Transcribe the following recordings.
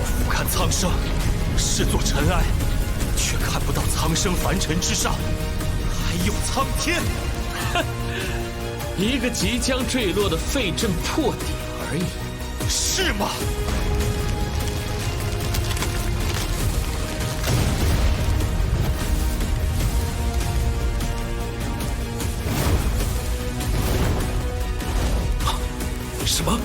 俯瞰苍生，视作尘埃，却看不到苍生凡尘之上还有苍天。哼，一个即将坠落的废阵破底而已，是吗？什么？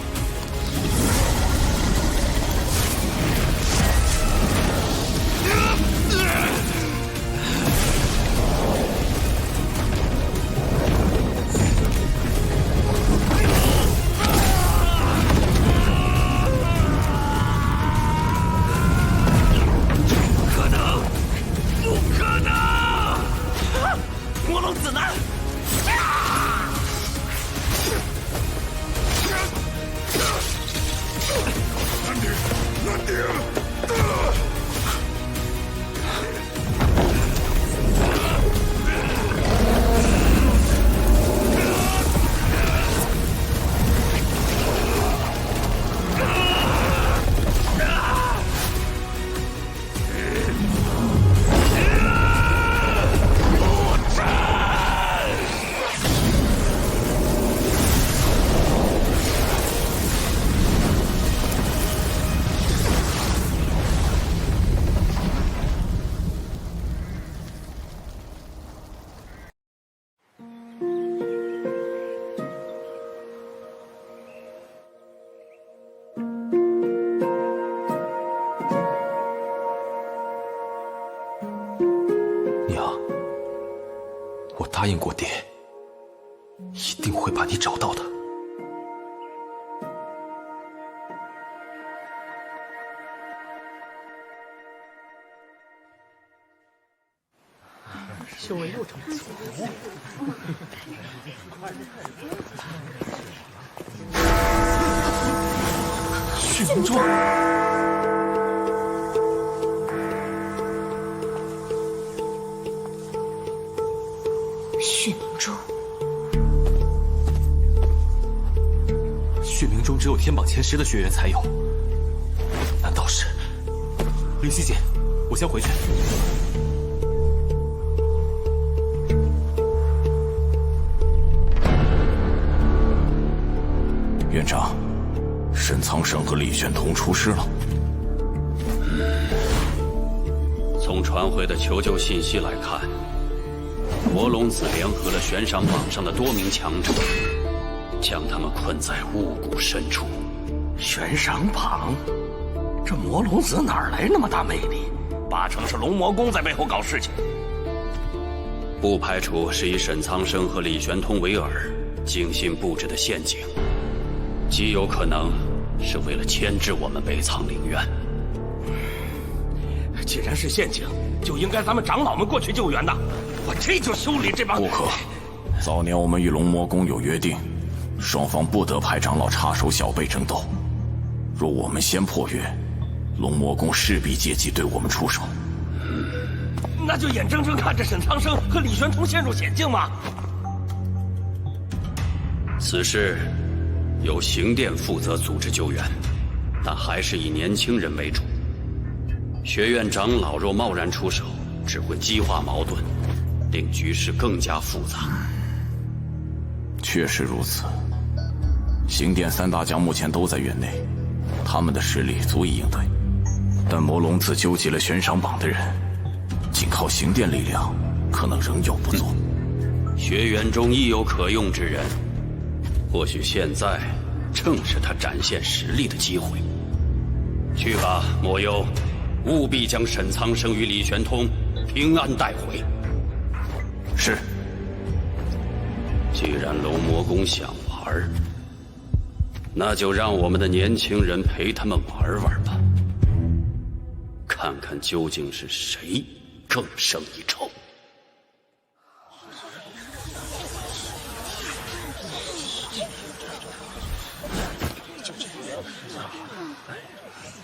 答应过爹，一定会把你找到的。修为又这么粗。血明珠。血明珠，血明中只有天榜前10的学员才有，难道是？灵犀姐，我先回去。院长，沈苍生和李玄同出事了。从传回的求救信息来看，魔龙子联合了悬赏榜上的多名强者，将他们困在雾谷深处。悬赏榜，这魔龙子哪来那么大魅力？八成是龙魔宫在背后搞事情。不排除是以沈苍生和李玄通为饵，精心布置的陷阱，极有可能是为了牵制我们北苍陵院。既然是陷阱，就应该咱们长老们过去救援的。我这就修理这帮。不可，早年我们与龙魔宫有约定，双方不得派长老插手小辈争斗。若我们先破约，龙魔宫势必借机对我们出手。那就眼睁睁看着沈苍生和李玄通陷入险境吗？此事由刑殿负责组织救援，但还是以年轻人为主。学院长老若贸然出手，只会激化矛盾，令局势更加复杂。确实如此。刑殿3大将目前都在院内，他们的实力足以应对。但魔龙子纠集了悬赏榜的人，仅靠刑殿力量，可能仍有不足。学院中亦有可用之人，或许现在正是他展现实力的机会。去吧，莫忧。务必将沈苍生与李玄通平安带回。是。既然龙魔宫想玩，那就让我们的年轻人陪他们玩玩吧，看看究竟是谁更胜一筹。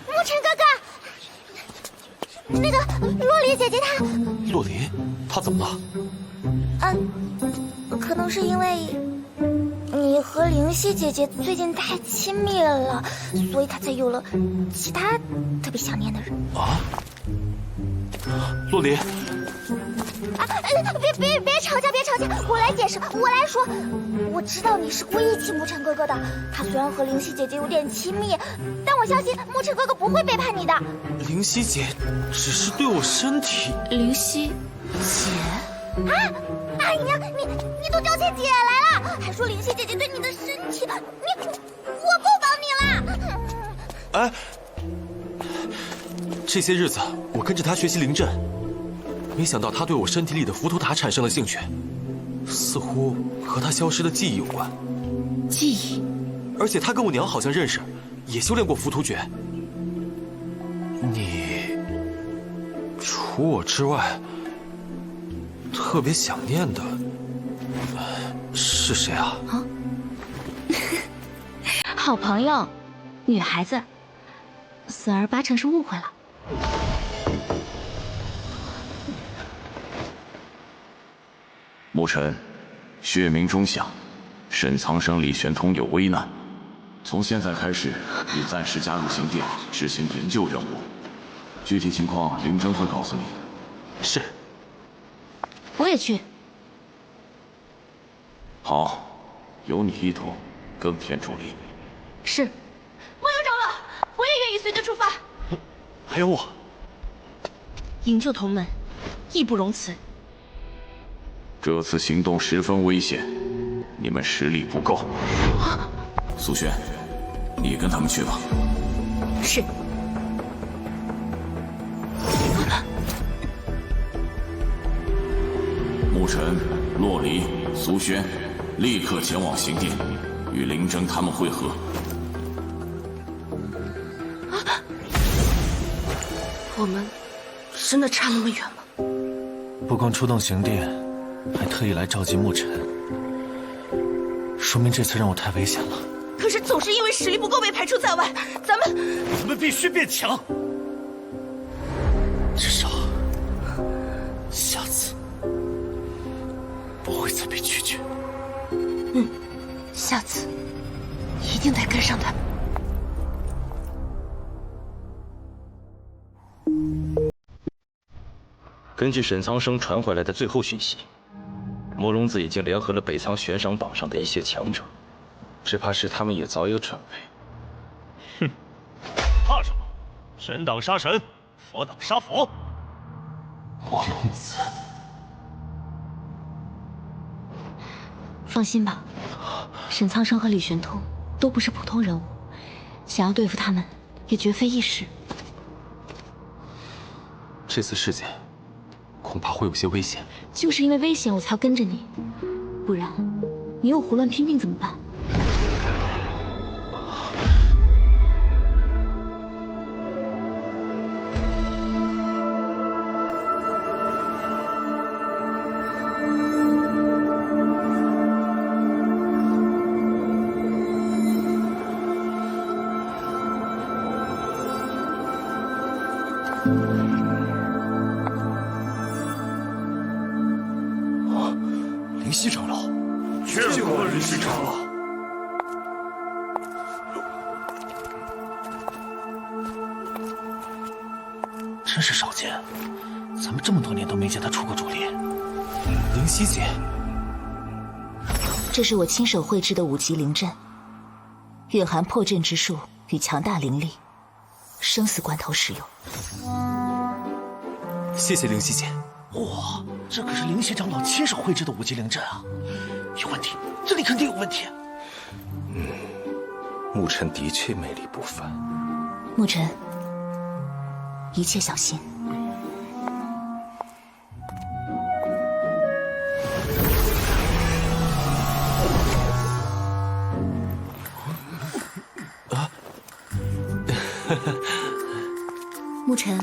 沐尘哥哥。那个洛离姐姐她，洛离，她怎么了？可能是因为你和灵犀姐姐最近太亲密了，所以她才有了其他特别想念的人。洛离，别吵架，别吵架，我来解释，我来说。我知道你是故意气沐尘哥哥的，他虽然和灵犀姐姐有点亲密，但我相信沐尘哥哥不会背叛你的。灵犀姐只是对我身体。灵犀姐，哎呀，你都叫起姐来了，还说灵犀姐姐对你的身体，我够帮你了。哎，这些日子我跟着她学习灵阵，没想到她对我身体里的浮屠塔产生了兴趣，似乎和她消失的记忆有关。记忆，而且她跟我娘好像认识，也修炼过浮屠诀。你除我之外，特别想念的是谁啊？好朋友，女孩子，四儿八成是误会了。沐尘，血冥中响，沈苍生、李玄通有危难。从现在开始，你暂时加入刑殿，执行营救任务。具体情况，林真会告诉你。是。我也去。好，有你一同，更添助力。是。我有找了，我也愿意随着出发。还有我。营救同门，义不容辞。这次行动十分危险，你们实力不够。苏轩，你跟他们去吧。是。沐尘、洛离、苏轩，立刻前往刑殿，与林真他们会合。我们真的差那么远吗？不光出动刑殿，还特意来召集沐尘，说明这次任务太危险了。可是总是因为实力不够被排除在外，咱们必须变强，至少下次不会再被拒绝。下次一定得跟上他们。根据沈苍生传回来的最后讯息，魔龙子已经联合了北苍悬赏榜上的一些强者，只怕是他们也早有准备。怕什么？神挡杀神，佛挡杀佛。魔龙子，放心吧，沈苍生和李玄通都不是普通人物，想要对付他们也绝非易事。这次事件恐怕会有些危险。就是因为危险，我才要跟着你，不然你又胡乱拼命怎么办？灵犀长老，见过灵犀长老。真是少见，咱们这么多年都没见他出过主力。灵犀姐，这是我亲手绘制的5级灵阵，蕴含破阵之术与强大灵力，生死关头使用。谢谢灵犀姐。哇，这可是灵犀长老亲手绘制的5级灵阵啊！有问题，这里肯定有问题。沐尘的确魅力不凡。沐尘，一切小心。沐尘，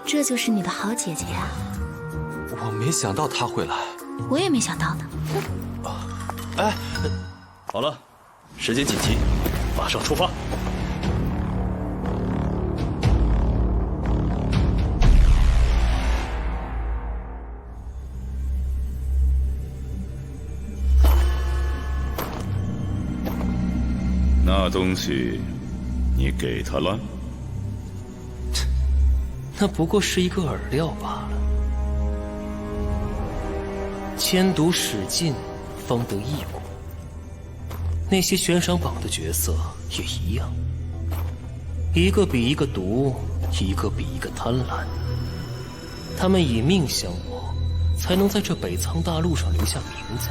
这就是你的好姐姐呀！我没想到她会来。我也没想到呢。哎，好了，时间紧急，马上出发。那东西，你给他了？那不过是一个饵料罢了。千毒使尽，方得一果。那些悬赏榜的角色也一样，一个比一个毒，一个比一个贪婪。他们以命相搏，才能在这北苍大陆上留下名字。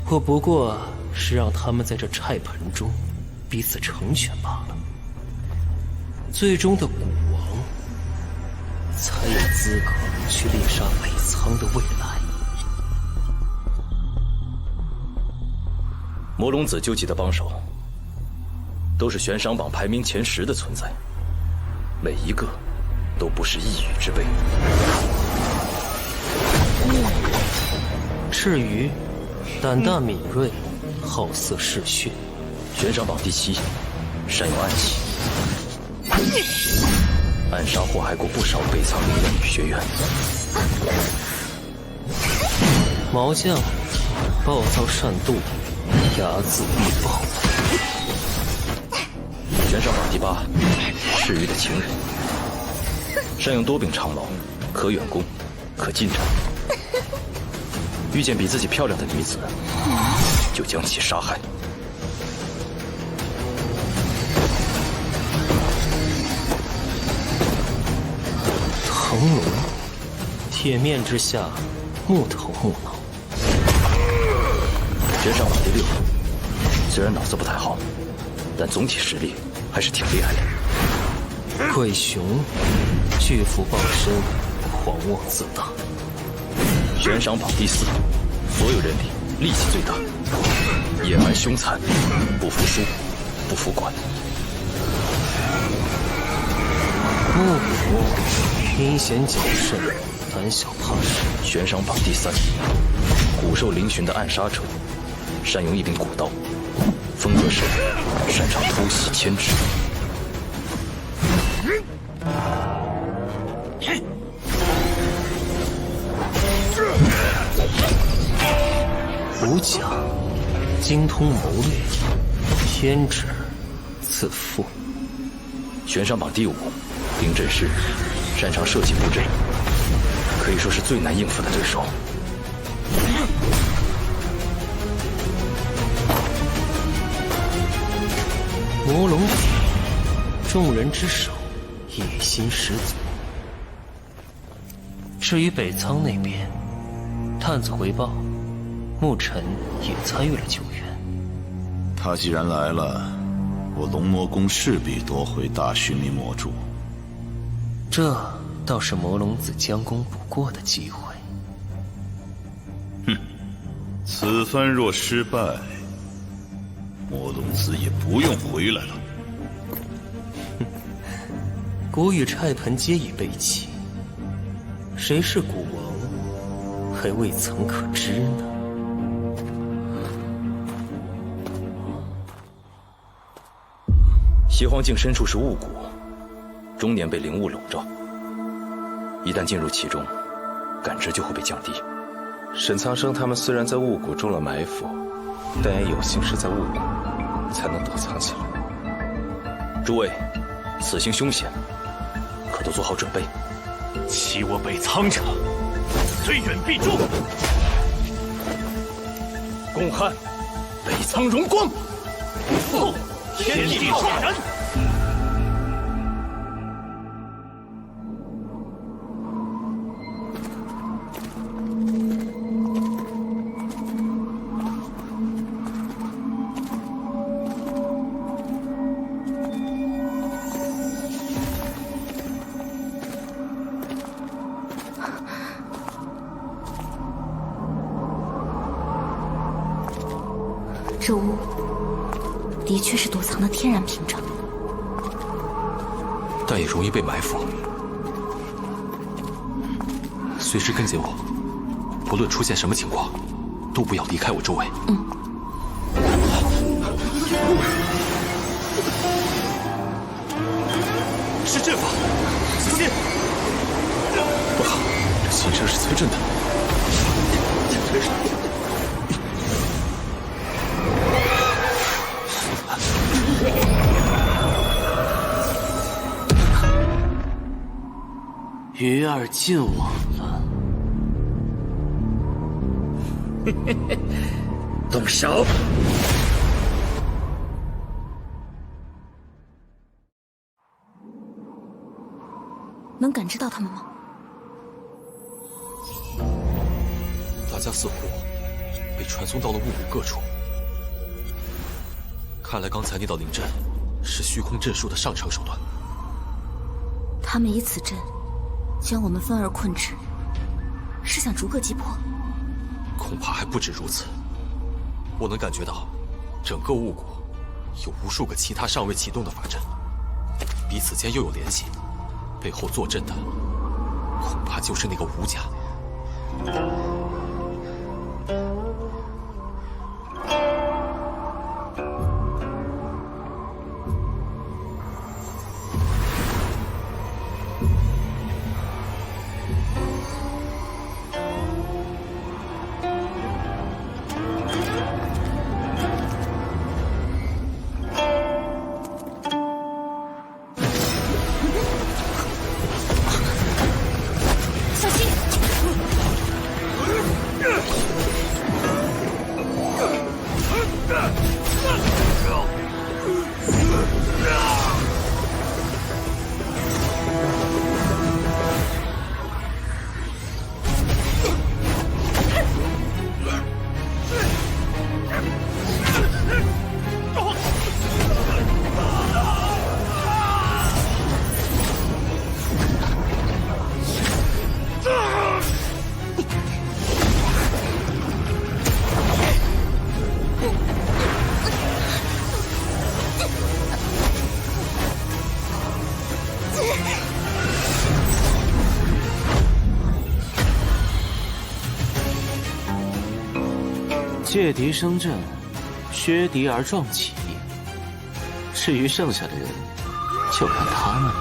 我不过是让他们在这菜盆中彼此成全罢了。最终的古王才有资格去猎杀北苍的未来。魔龙子纠集的帮手，都是悬赏榜排名前10的存在，每一个都不是一羽之辈。赤鱼，胆大敏锐，好色嗜血。悬赏榜第7，善有暗器，暗杀祸害过不少北苍灵的女学员。毛将，暴躁善妒，睚眦必报。悬赏榜第8，赤鱼的情人，善用多柄长矛，可远攻，可近战。遇见比自己漂亮的女子，就将其杀害。腾龙，铁面之下，木头木脑。悬赏榜第6，虽然脑子不太好，但总体实力还是挺厉害的。鬼雄，巨斧傍身，狂妄自大。悬赏榜第4，所有人里力气最大，野蛮凶残，不服输，不服管。木虎，阴险狡甚，胆小怕事。悬赏榜第3，骨兽嶙峋的暗杀者，善用一柄古刀，风格是擅长偷袭牵制。武甲，精通谋略，偏执自负。悬赏榜第5，灵阵师，擅长设计布阵，可以说是最难应付的对手。魔龙子，众人之首，野心十足。至于北苍那边，探子回报，牧尘也参与了救援。他既然来了，我龙魔宫势必夺回大须弥魔珠。这倒是魔龙子将功补过的机会。哼，此番若失败，魔龙子也不用回来了。古与菜盆皆已备齐，谁是古王，还未曾可知呢。邪荒境深处是雾谷，终年被灵雾笼罩。一旦进入其中，感知就会被降低。沈苍生他们虽然在雾谷中了埋伏，但也有幸是在雾谷才能躲藏起来。诸位，此行凶险，可都做好准备。欺我北苍者，虽远必诛。共撼北苍荣光！复天地浩然！这雾的确是躲藏的天然屏障，但也容易被埋伏。随时跟紧我，不论出现什么情况，都不要离开我周围。是阵法，小心！不好，这先生是催阵的。鱼儿进网了。动手！能感知到他们吗？大家似乎被传送到了雾谷各处。看来刚才那道灵阵是虚空阵术的上乘手段。他们以此阵将我们分而困之，是想逐个击破？恐怕还不止如此。我能感觉到，整个雾谷有无数个其他尚未启动的法阵，彼此间又有联系。背后坐镇的，恐怕就是那个吴家。借敌生阵，削敌而壮起。至于剩下的人，就看他们了。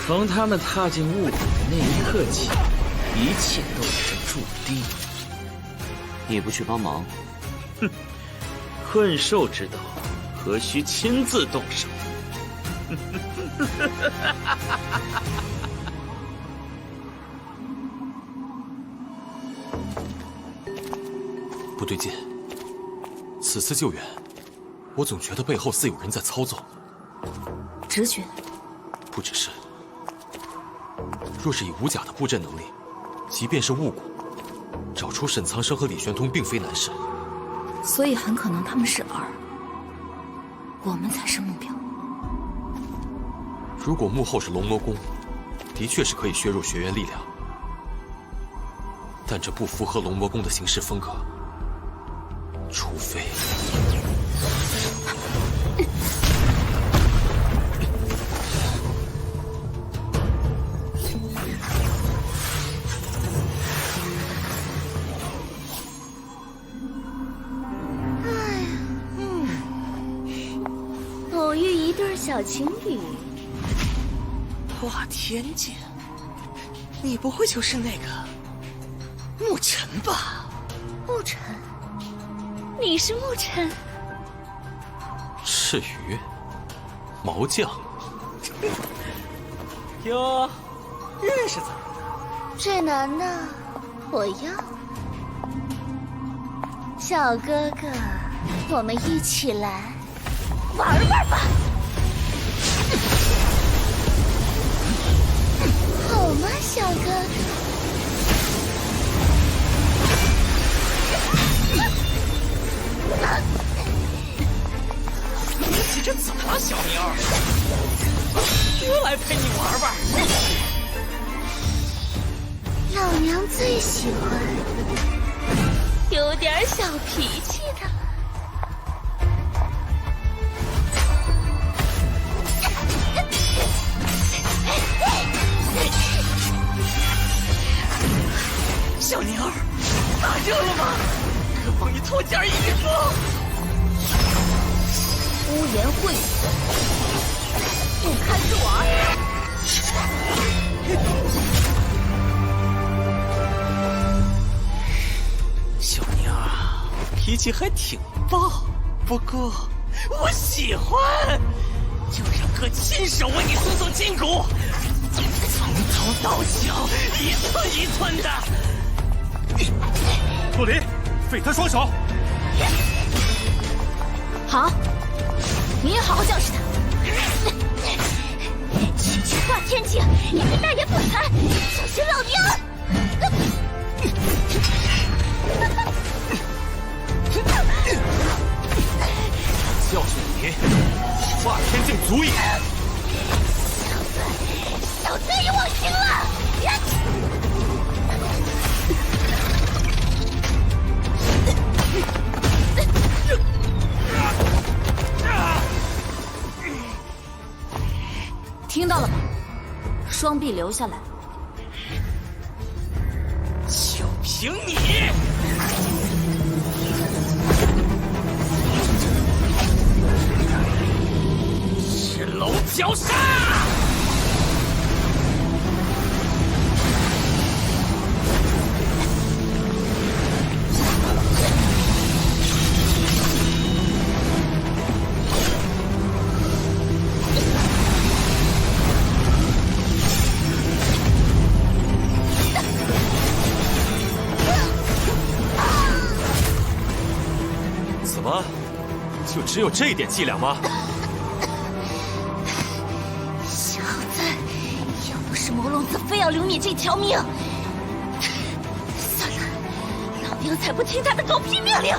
从他们踏进雾谷的那一刻起，一切都已经注定。你不去帮忙？哼，困兽之斗，何须亲自动手？不对劲，此次救援，我总觉得背后似有人在操纵。直觉？不只是。若是以武甲的布阵能力，即便是雾谷，找出沈苍生和李玄通并非难事。所以很可能他们是饵，我们才是目标。如果幕后是龙魔宫，的确是可以削弱学院力量，但这不符合龙魔宫的行事风格。除非……偶遇一对小情侣。哇天剑，你不会就是那个沐尘吧？沐尘。你是沐尘？赤鱼，毛将。哟，认识怎么的？这男的，我要。小哥哥，我们一起来玩玩吧。好吗，小哥哥？你这怎么了，小妞？我来陪你玩玩。老娘最喜欢有点小脾气的了。小妞，打热了吗？哥帮你脱件衣服。污言秽语，不堪入耳。小妞啊，脾气还挺暴，不过我喜欢，就让哥亲手为你松松筋骨。从头到脚，一寸一寸的。洛林，废他双手。好，你也好好教训他。区区化天境，你个大言不惭，小心老娘！教训你，化天境足矣。小子也忘形了！听到了吗？双臂留下来。就凭你！是龙绞杀！怎么，就只有这点伎俩吗？小子，要不是魔龙子非要留你这条命，算了，老娘才不听他的狗屁命令！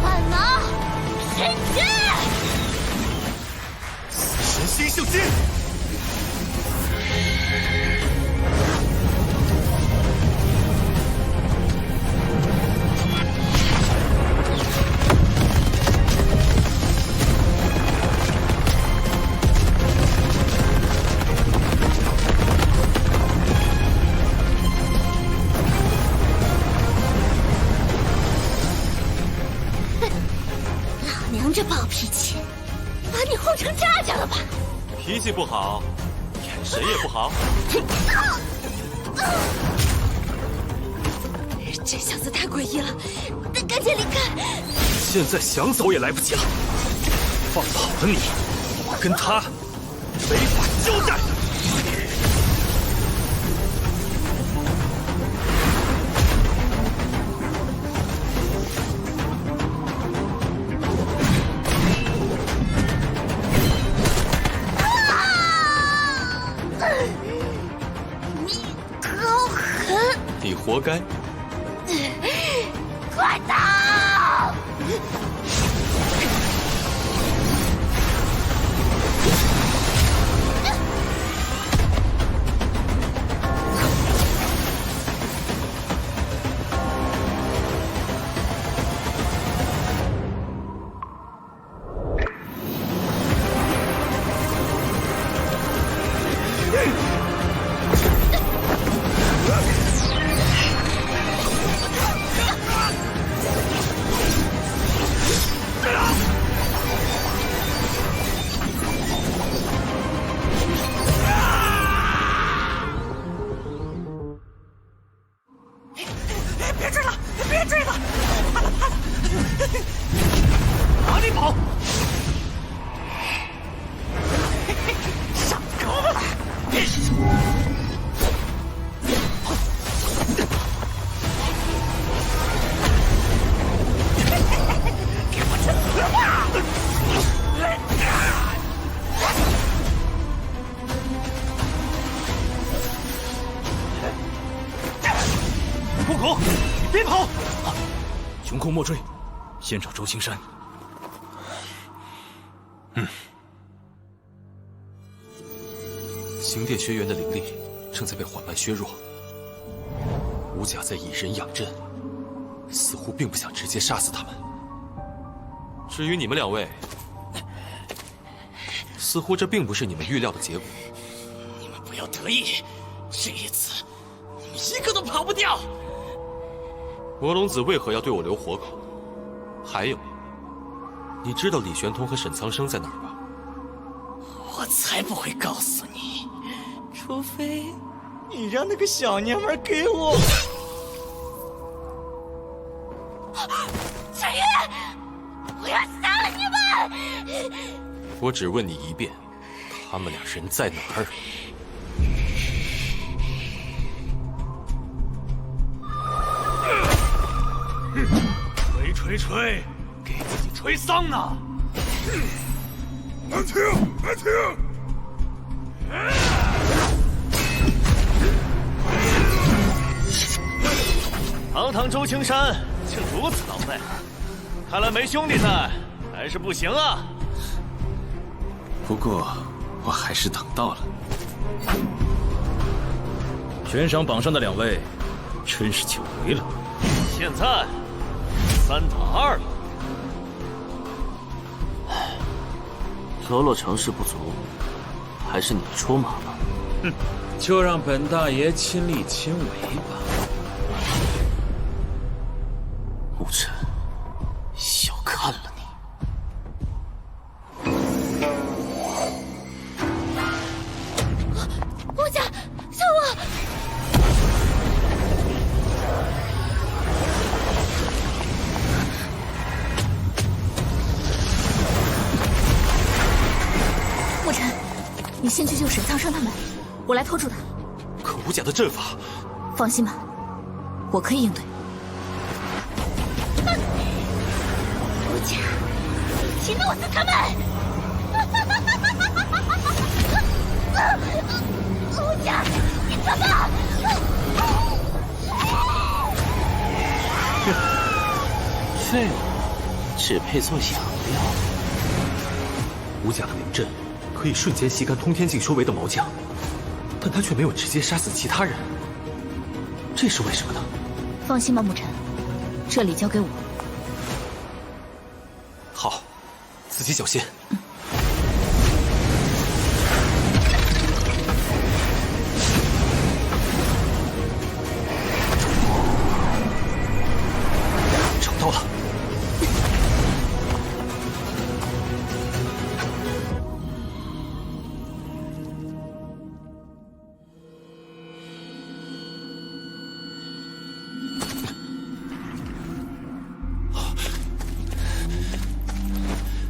万能神诀，死神星宿击！老娘这暴脾气，把你哄成这样了吧？脾气不好，眼神也不好。这小子太诡异了，得赶紧离开！现在想走也来不及了。放跑了你，我跟他没法交代。你好狠！你活该。快走！别追了，别追了！哪里跑？上钩了！给我去死吧！空口，别跑！穷寇莫追，先找周青山。星殿学员的灵力正在被缓慢削弱，武甲在以人养阵，似乎并不想直接杀死他们。至于你们两位，似乎这并不是你们预料的结果。你们不要得意，这一次你们一个都跑不掉。魔龙子为何要对我留活口？还有，你知道李玄通和沈苍生在哪儿吧？我才不会告诉你，除非你让那个小娘们给我。赤玉，我要杀了你们！我只问你一遍，他们俩人在哪儿？吹，给自己吹丧呢！安停！安停！堂堂周青山竟如此狼狈，看来没兄弟在还是不行啊！不过我还是等到了。悬赏榜上的2位，真是久违了。现在3打2了。喽啰成事不足，还是你出马吧。哼，就让本大爷亲力亲为吧。牧尘，小看了你。王家，救我！沐尘，你先去救沈苍生他们，我来拖住他。可吴家的阵法……放心吧，我可以应对。吴家，一起弄死他们！吴家，你怎么？废物，只配做养料。吴家的灵阵可以瞬间吸干通天境修为的毛将，但他却没有直接杀死其他人，这是为什么呢？放心吧，沐尘，这里交给我。好，自己小心。找到了。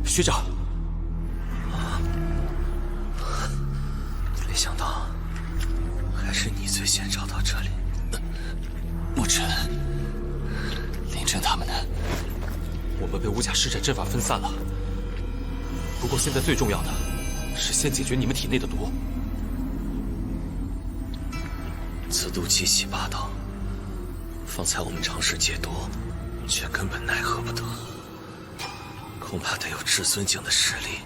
学长，没想到还是你最先找到这里。沐尘，林震他们呢？我们被吴家施展阵法分散了。不过现在最重要的是先解决你们体内的毒。此毒极其霸道，方才我们尝试解毒，却根本奈何不得。恐怕得有至尊境的实力，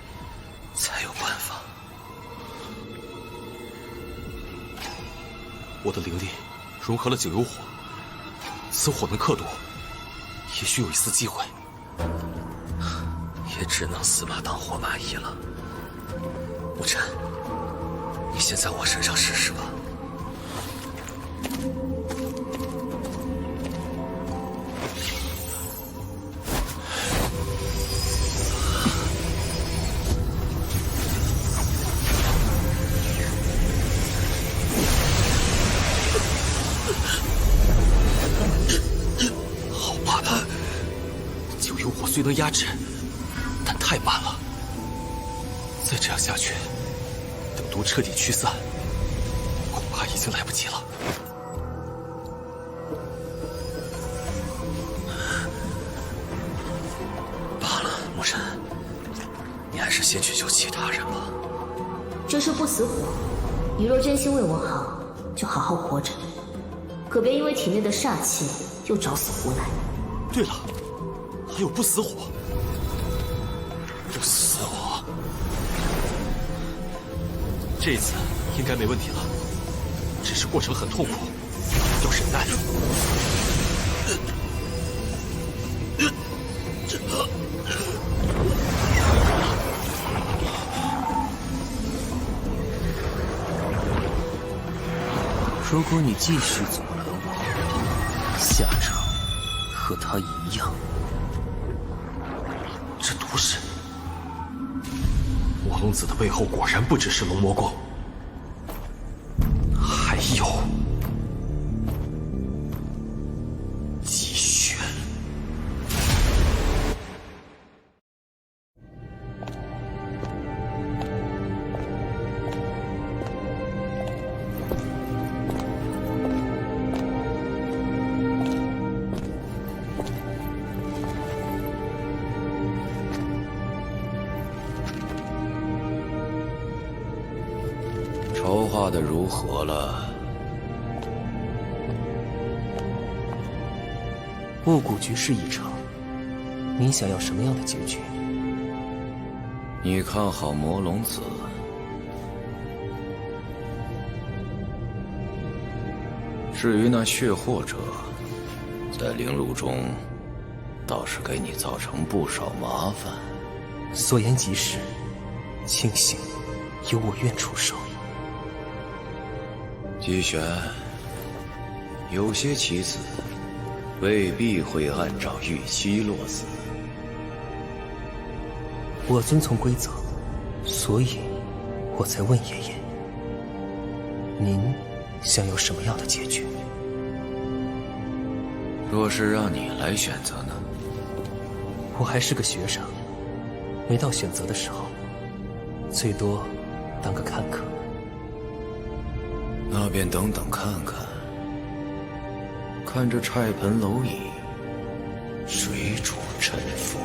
才有办法。我的灵力融合了九幽火，此火能克毒，也许有一丝机会。也只能死马当活马医了。沐尘，你先在我身上试试吧。虽能压制，但太慢了。再这样下去，等毒彻底驱散，恐怕已经来不及了。罢了，沐尘，你还是先去救其他人吧。这是不死火，你若真心为我好，就好好活着，可别因为体内的煞气又找死胡来。对了。还有不死火，不死火，这次应该没问题了，只是过程很痛苦，要忍耐。如果你继续阻拦我，下场和他一样。这毒誓，魔龙子的背后果然不只是龙魔宫。筹划的如何了？雾谷局势已成，你想要什么样的结局？你看好魔龙子？至于那血祸者，在灵路中，倒是给你造成不少麻烦。所言极是，庆幸有我愿出手。姬玄，有些棋子未必会按照预期落子。我遵从规则，所以我才问爷爷，您想要什么样的结局？若是让你来选择呢？我还是个学生，没到选择的时候，最多当个看客。那便等等看看，看这菜盆蝼蚁谁主沉浮。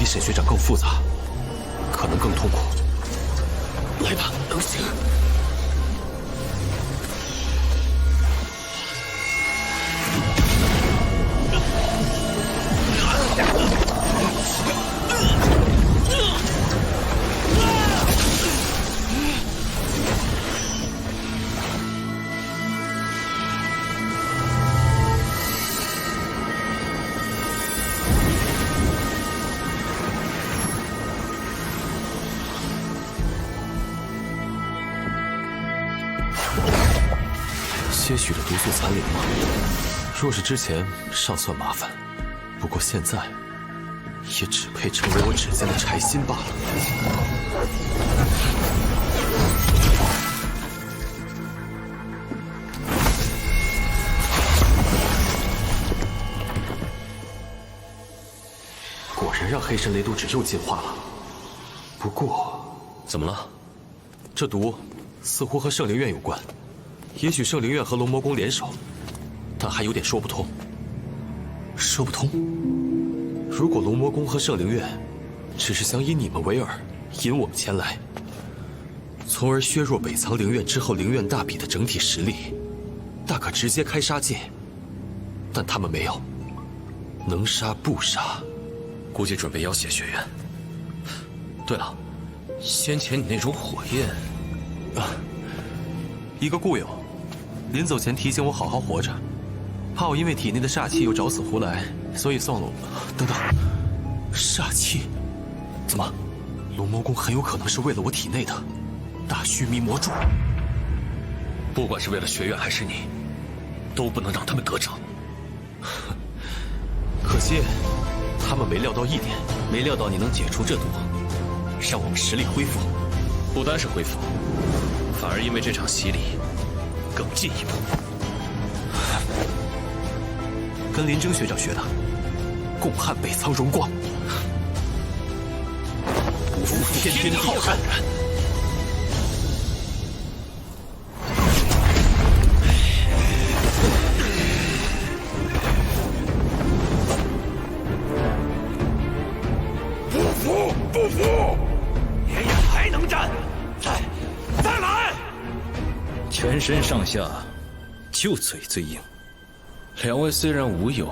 沈学长更复杂，可能更痛苦。来吧，能行。些许的毒素残留吗？若是之前尚算麻烦，不过现在也只配成为我指尖的柴薪罢了。果然让黑神雷毒指又进化了。不过，怎么了？这毒似乎和圣灵院有关。也许圣灵院和龙魔宫联手，但还有点说不通。说不通？如果龙魔宫和圣灵院只是想以你们为饵，引我们前来，从而削弱北藏灵院之后灵院大比的整体实力，大可直接开杀戒。但他们没有，能杀不杀，估计准备要挟学院。对了，先前你那种火焰，一个故友。临走前提醒我好好活着，怕我因为体内的煞气又找死胡来，所以送了我。等等，煞气？怎么，龙魔宫很有可能是为了我体内的大须弥魔柱？不管是为了学院还是你，都不能让他们得逞。可惜，他们没料到一点，没料到你能解除这毒，让我们实力恢复。不单是恢复，反而因为这场洗礼。更进一步，跟林征学长学的，共撼北苍荣光，不负天地浩瀚。不服，不服！爷爷还能战，再来！全身上下就嘴最硬，两位虽然无有，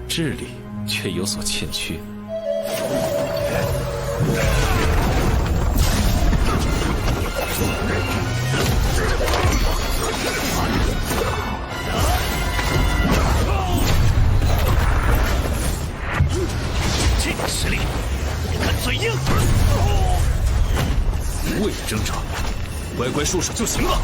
智力却有所欠缺。无谓的挣扎，乖乖束手就行了。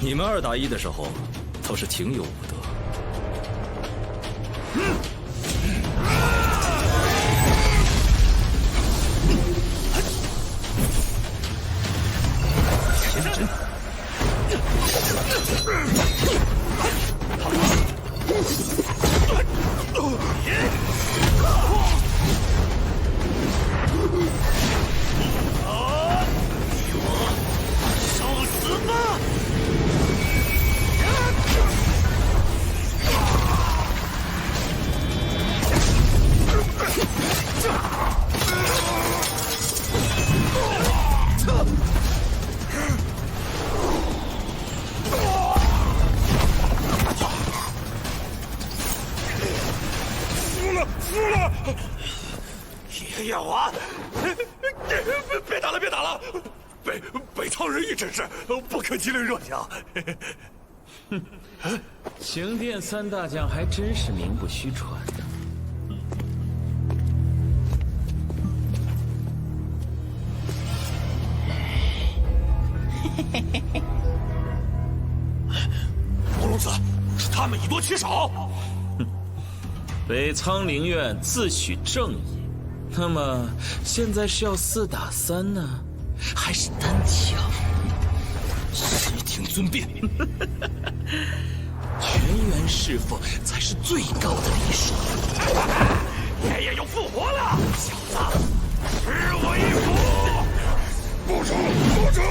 你们2打1的时候，倒是情有不得。先真。受死吧！输了！燕华，别打了，别打了！北苍人一真是不可激凌弱小。哼，刑殿3大将还真是名不虚传的。魔龙子，是他们以多欺少。北苍灵院自诩正义，那么现在是要4打3呢，还是单枪？悉听尊便。全员侍奉才是最高的礼数。爷爷又复活了，小子，吃我一斧！不成，不成！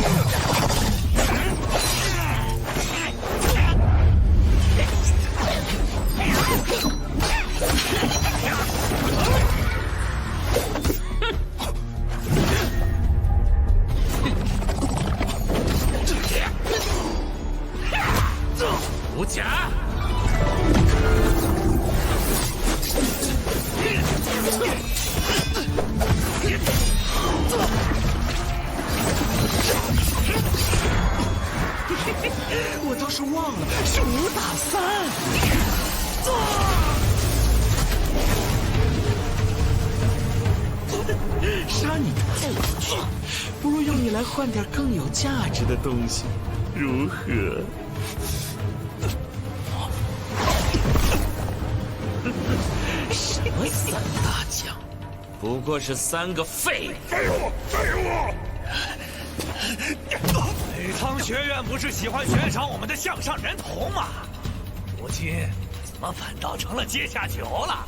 无甲，我倒是忘了是5打3。杀你太无趣，不如用你来换点更有价值的东西，如何？什么3大将，不过是3个废物！废物！废物！北苍学院不是喜欢悬赏我们的项上人头吗？如今怎么反倒成了阶下囚了？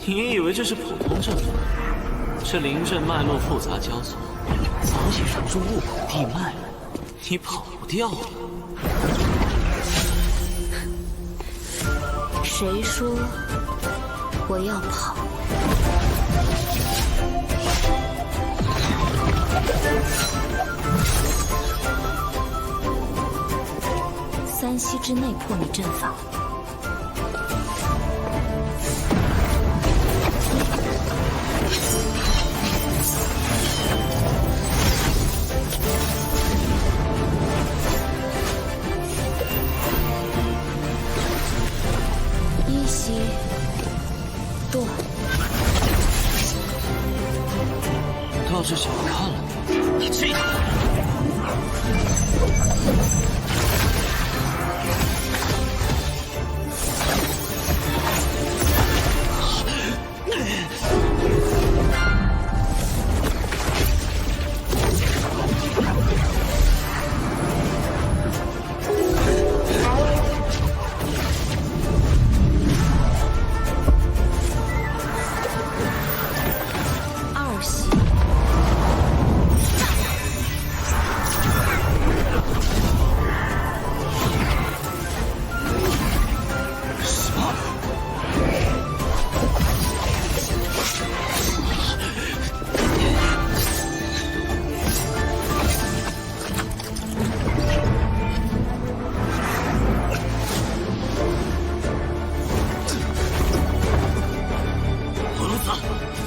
你以为这是普通阵法？这灵阵脉络复杂交错，早已融入雾谷地脉了，你跑不掉了。谁说我要跑？3息之内破你阵法。倒是小看了你这个。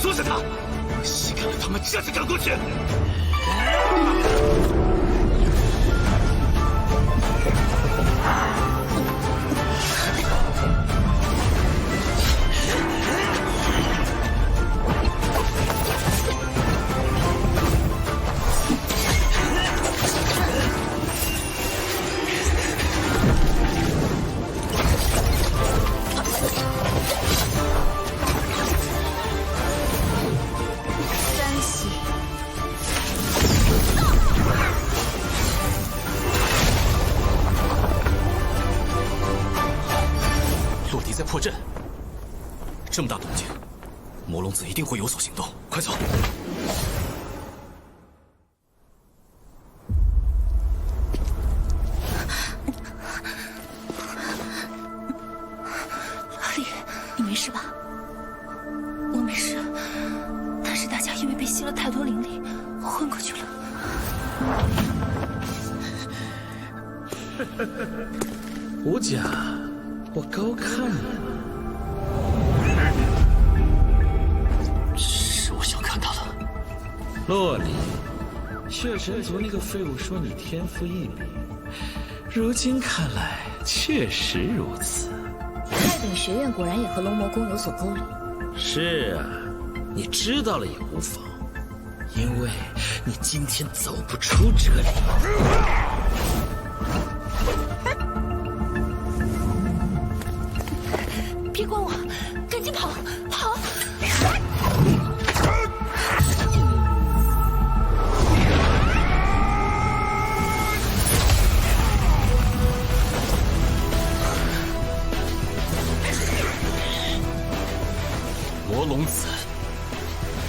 阻止他！细看了他们这就赶过去。在破阵，这么大动静，魔龙子一定会有所行动，快走！阿丽，你没事吧？我没事，但是大家因为被吸了太多灵力，昏过去了。无甲。我高看你了，是我小看他了。洛里，血神族那个废物说你天赋异禀，如今看来确实如此。太鼎学院果然也和龙魔宫有所勾连。是啊，你知道了也无妨，因为你今天走不出这里。别管我，赶紧跑！跑！魔龙子，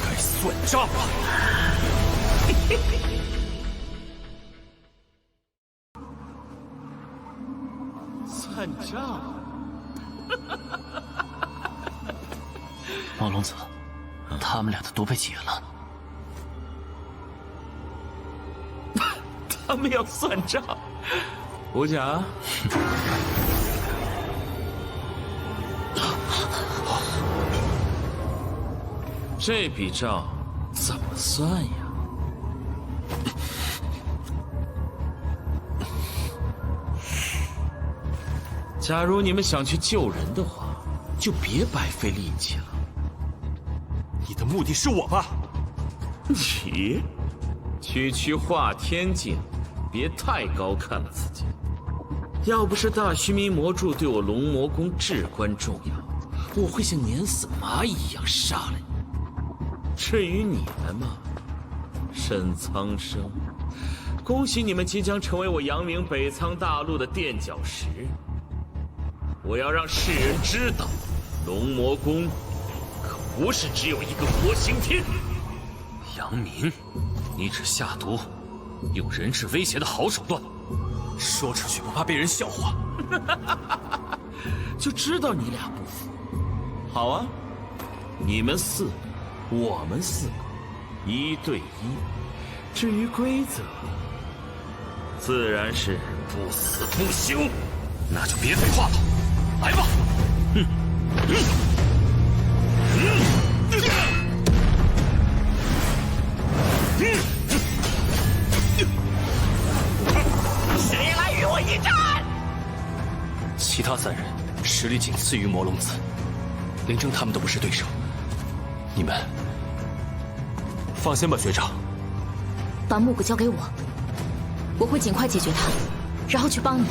该算账了！算账？魔龙子，他们俩的毒被解了。他们要算账？无甲，这笔账怎么算呀？假如你们想去救人的话，就别白费力气了。你的目的是我吧？你，区区化天境，别太高看了自己。要不是大须弥魔柱对我龙魔宫至关重要，我会像碾死蚂蚁一样杀了你。至于你们嘛，沈苍生，恭喜你们即将成为我扬名北苍大陆的垫脚石。我要让世人知道，龙魔宫可不是只有一个活刑天。杨明，你只下毒，用人质威胁的好手段，说出去不怕被人笑话。就知道你俩不服。好啊，你们4个，我们4个，1对1。至于规则，自然是不死不休。那就别废话了，来吧！谁来与我一战？其他3人实力仅次于魔龙子，连征他们都不是对手。你们放心吧，学长。把木谷交给我，我会尽快解决他，然后去帮你。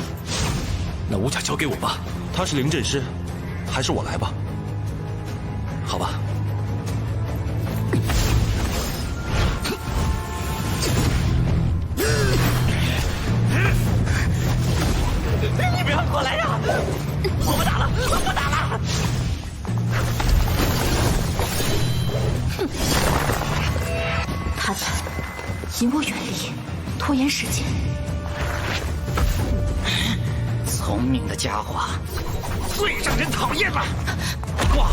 那武甲交给我吧，他是灵阵师，还是我来吧？好吧。你不要过来呀！我不打了，我不打了。他在引我远离，拖延时间。聪明的家伙，最让人讨厌了。哇，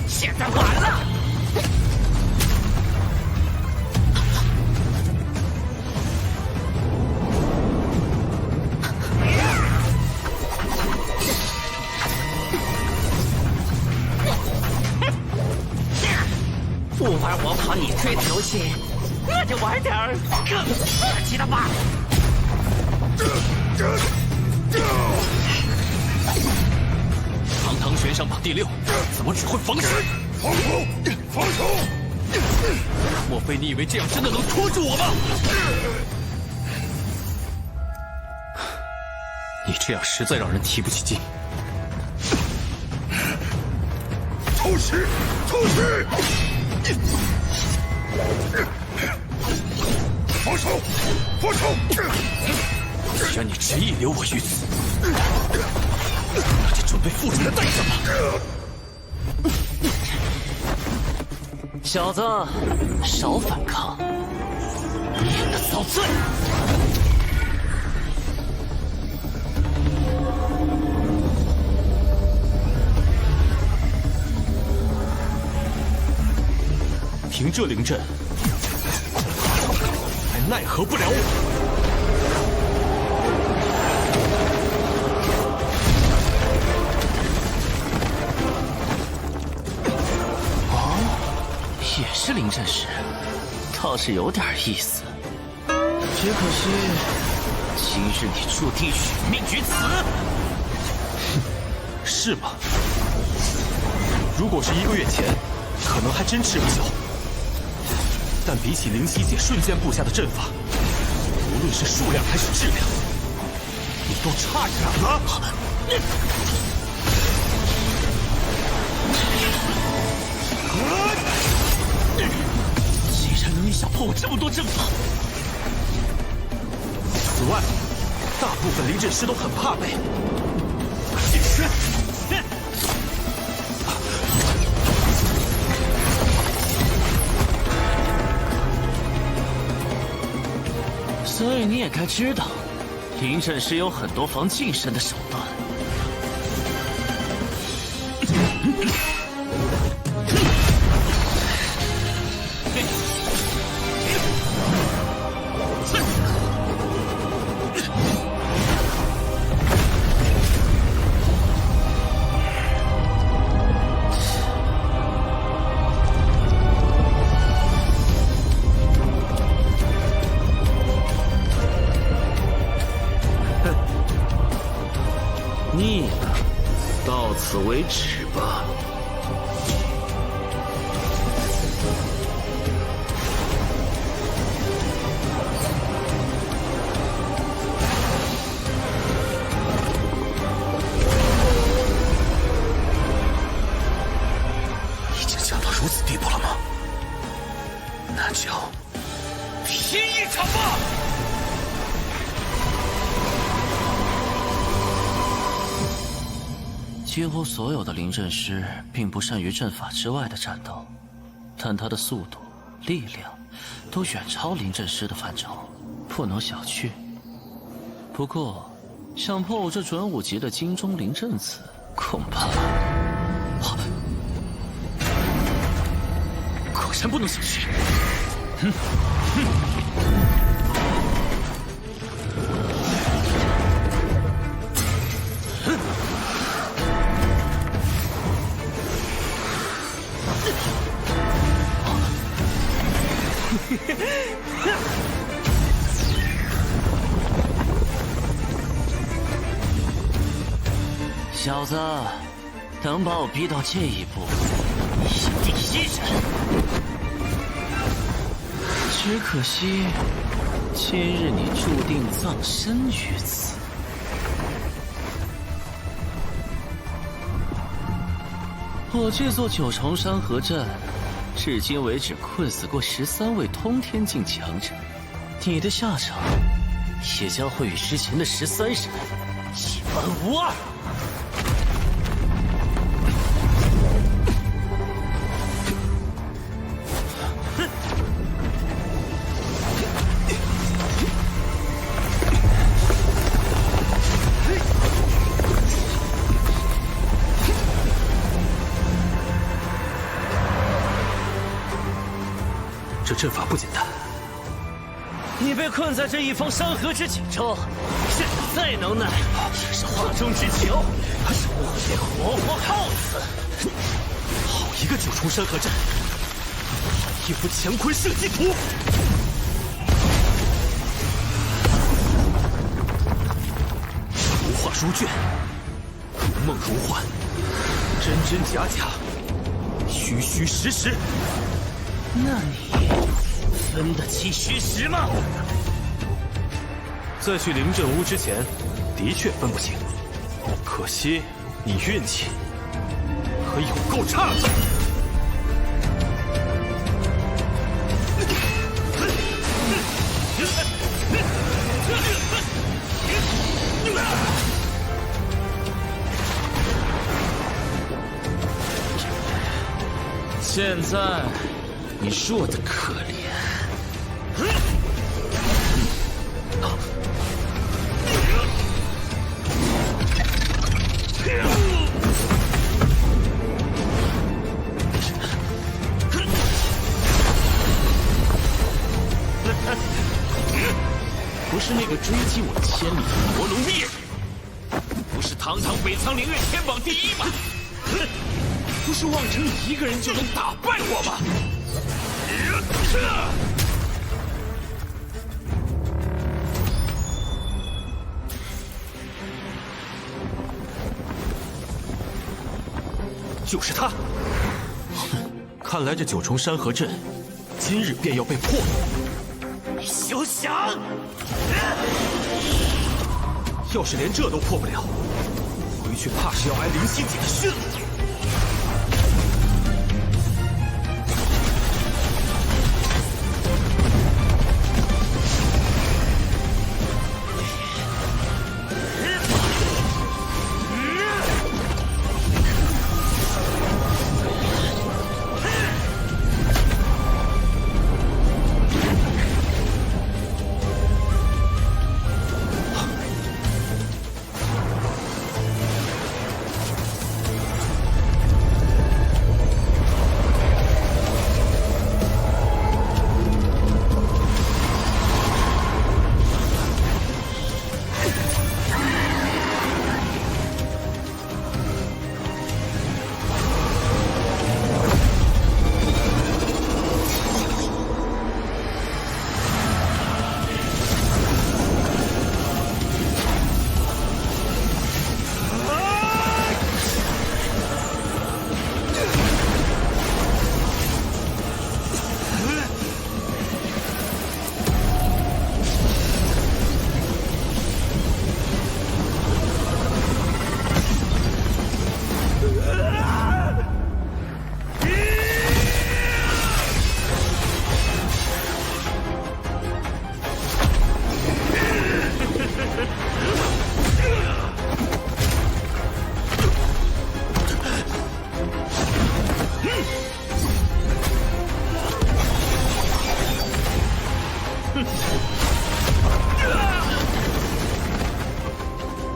现在完了！不玩我跑你追的游戏，那就玩点儿更刺激的吧。堂堂悬赏榜第6，怎么只会防身？防守，防守！莫非你以为这样真的能拖住我吗？你这样实在让人提不起劲。偷袭，偷袭！放手，放手！既然你执意留我于此，那就准备付出的代价吧。小子，少反抗，免得遭罪。凭这灵阵，还奈何不了我。也是灵阵师，倒是有点意思。只可惜，今日你注定殒命于此。是吗？如果是1个月前，可能还真吃不消。但比起灵犀姐瞬间布下的阵法，无论是数量还是质量，你都差远了。竟然能一下破我这么多阵法！此外，大部分灵阵师都很怕被。所以你也该知道，灵阵师有很多防近身的手段。腻了，到此为止吧。已经降到如此地步了吗？那就拼一场吧！几乎所有的灵阵师并不善于阵法之外的战斗，但他的速度、力量都远超灵阵师的范畴，不能小觑。不过，想破我这准5级的金钟灵阵子，恐怕……果然不能小觑。小子，能把我逼到这一步，你是第一人。只可惜，今日你注定葬身于此。我这座九重山河阵，至今为止困死过13位通天境强者，你的下场也将会与之前的13人一般无二。这阵法不简单。你被困在这一方山河之景中，甚至再能耐，也是画中之球，终会被活活耗死。好一个九重山河阵，一副乾坤圣迹图。如画如卷，如梦如幻，真真假假，虚虚实实。那你分得清虚实吗？在去灵阵屋之前，的确分不清。可惜你运气可有够差的。现在你弱得可怜。不是那个追击我千里的魔龙猎人，不是堂堂北苍灵岳天榜第一吗？不是妄称一个人就能打败我吗？就是他！看来这九重山河阵，今日便要被破。你休想！要是连这都破不了，回去怕是要挨灵犀姐的训了。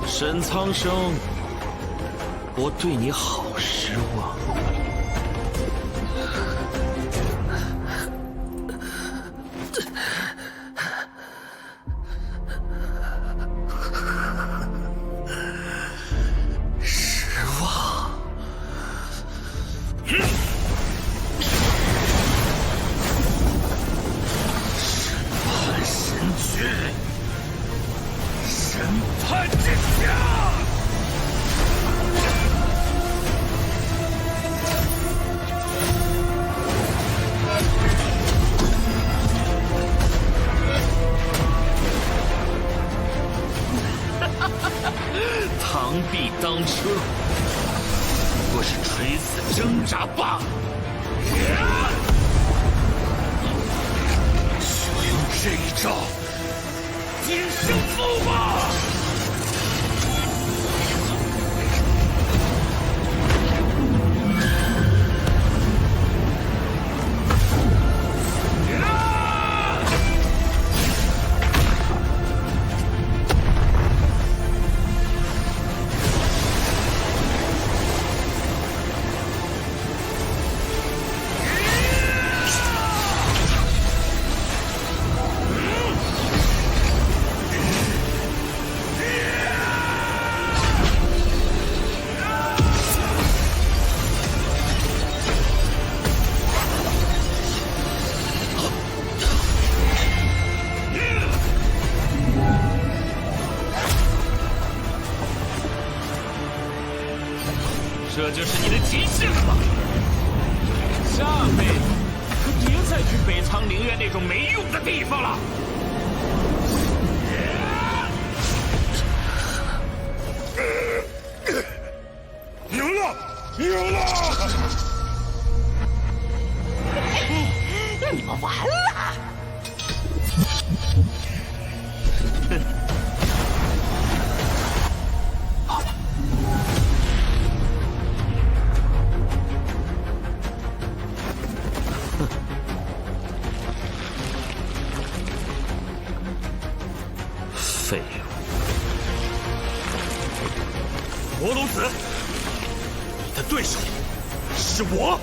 沈苍生，我对你好失望。失望。审判神诀，审判之下。当初不过是垂死挣扎罢了。就用这一招决胜负吧！这就是你的极限了吧？下辈子可别再去北苍陵院那种没用的地方了。赢了，赢了！你们完了！废物！魔龙子，你的对手是我。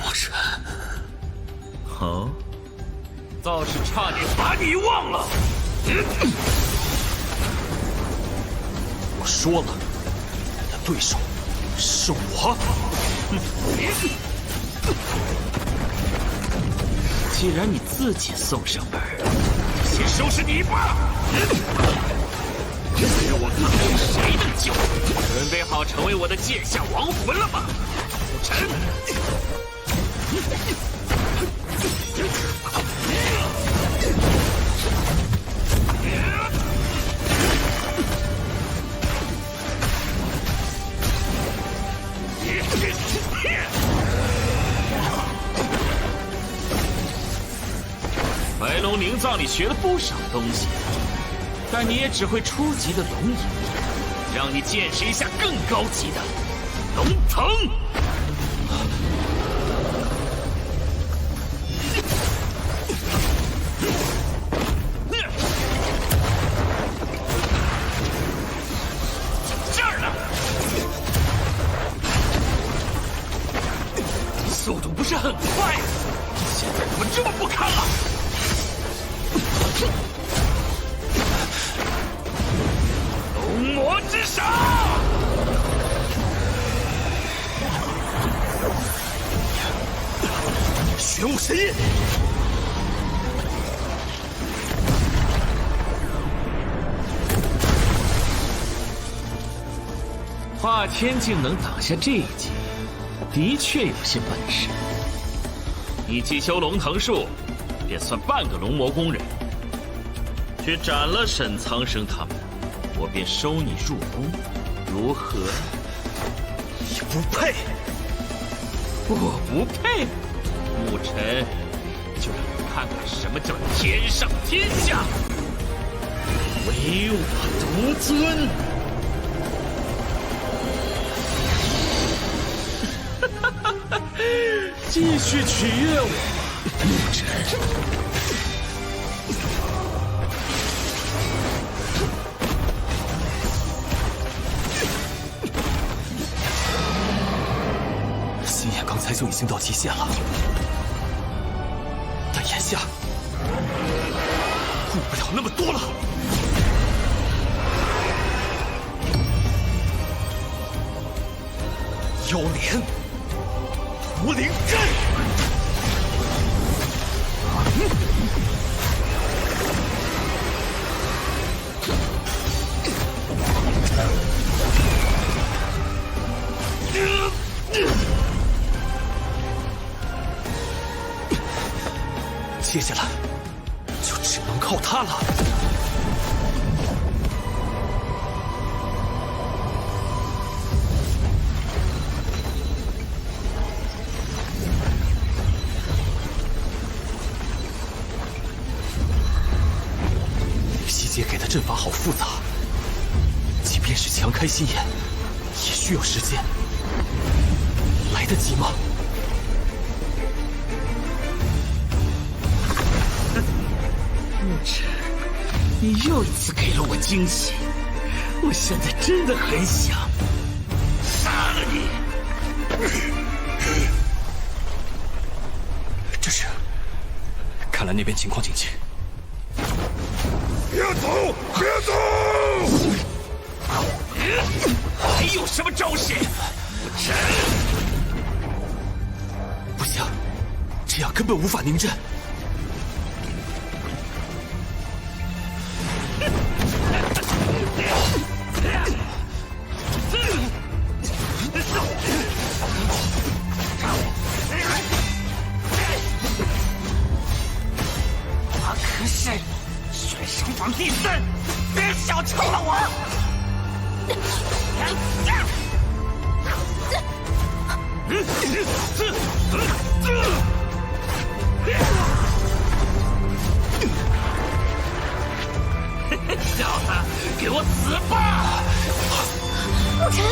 魔神，哦，倒是差点把你忘了。我说了，你的对手是我。既然你自己送上门，先收拾你吧！让我看看谁能救我！准备好成为我的剑下亡魂了吗，浮尘？白龙灵藏里学了不少东西，但你也只会初级的龙影，让你见识一下更高级的龙腾。这儿呢，速度不是很快，现在怎么这么不堪了？龙魔之手！玄武神印！华天境能挡下这一击，的确有些本事。你既修龙腾术，便算半个龙魔宫人。去斩了沈苍生他们，我便收你入宫，如何？你不配！我不配！牧尘，就让你看看什么叫天上天下，唯我独尊！继续取悦我，牧尘！心眼刚才就已经到极限了，但眼下顾不了那么多了。妖莲，屠灵阵！接下来就只能靠他了。西姐给的阵法好复杂，即便是强开心眼，也需要时间。来得及吗？牧尘，你又一次给了我惊喜，我现在真的很想杀了你。这是，看来那边情况紧急。别走！别走！还有什么招式？牧尘，不行，这样根本无法凝阵。我可是玄圣榜第3，别小瞧了我！小子，给我死吧！牧尘，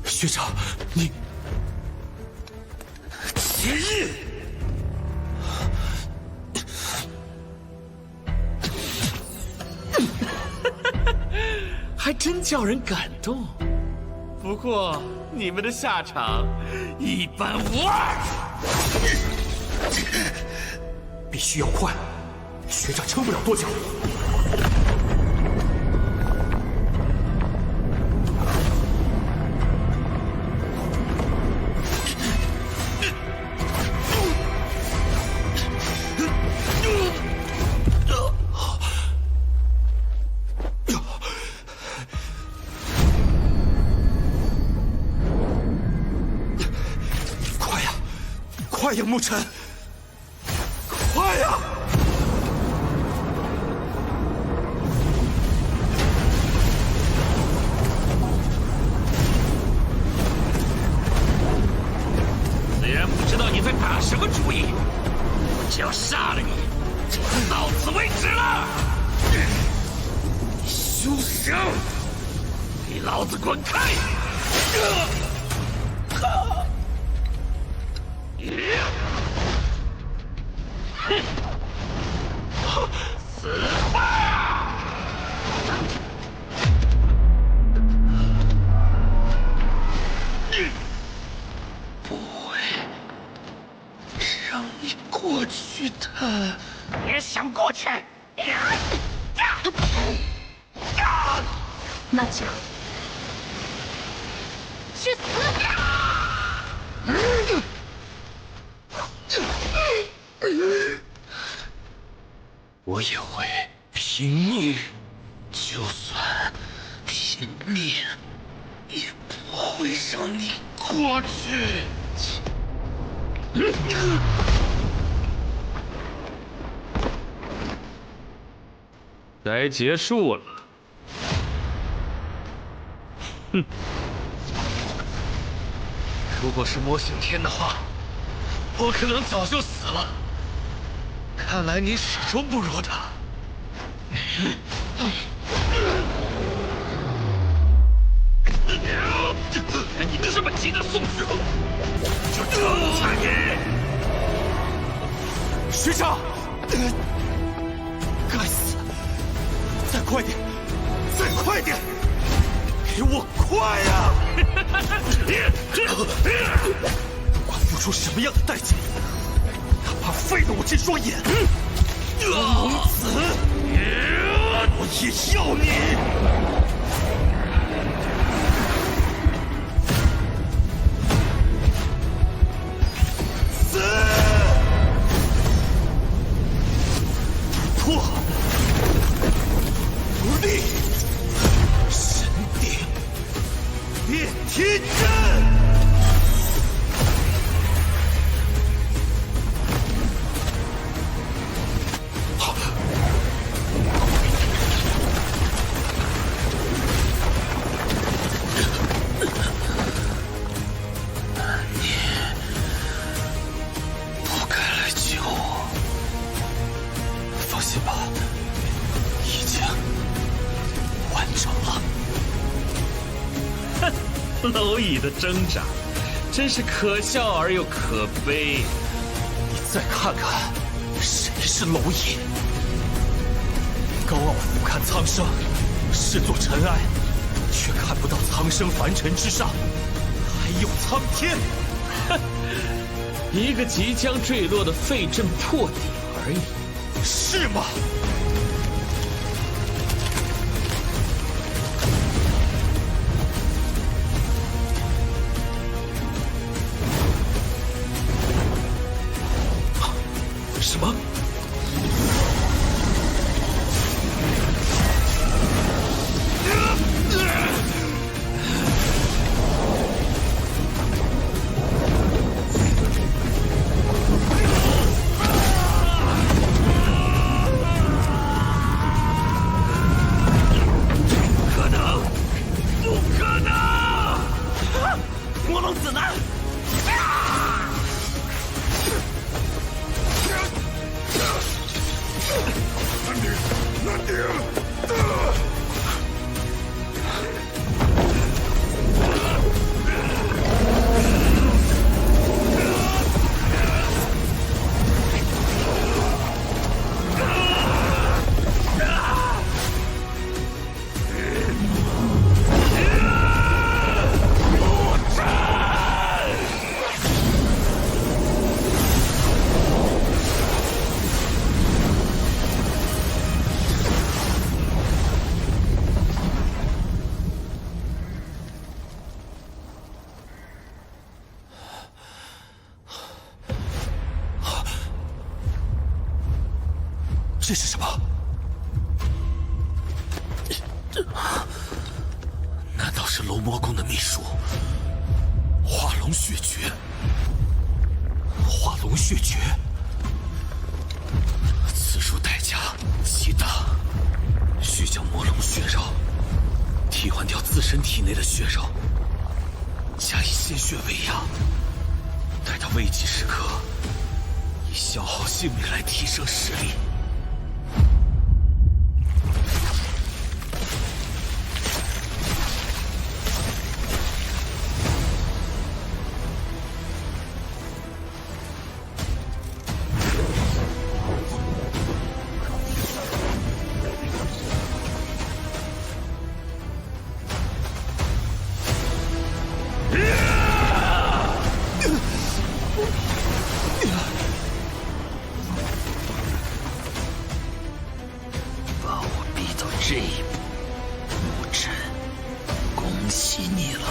学长，你结印，还真叫人感动。不过你们的下场一般无二。必须要快，学长撑不了多久。快呀，牧尘！快呀！虽然不知道你在打什么主意，我只要杀了你，就到此为止了。休想！给老子滚开！死吧！不会让你过去的。别想过去！那就去死！我也会拼命，就算拼命，也不会让你过去。该结束了。哼！如果是魔刑天的话，我可能早就死了。看来你始终不如他。既然你这么急的送死，就成全你。学长，该死！再快点，再快点！给我快呀！不管付出什么样的代价，哪怕废了我这双眼，从此我也要你！地，神地变天阵。蝼蚁的挣扎，真是可笑而又可悲。你再看看，谁是蝼蚁？高傲俯瞰苍生，视作尘埃，却看不到苍生凡尘之上还有苍天。哼，一个即将坠落的废阵破底而已，是吗？什么？不可能！不可能！魔龙子南！难顶！这是什么？难道是龙魔宫的秘术？化龙血诀。化龙血诀，此术代价极大，需将魔龙血肉替换掉自身体内的血肉，加以鲜血喂养，待到危急时刻，以消耗性命来提升实力。这一步，牧尘，恭喜你了！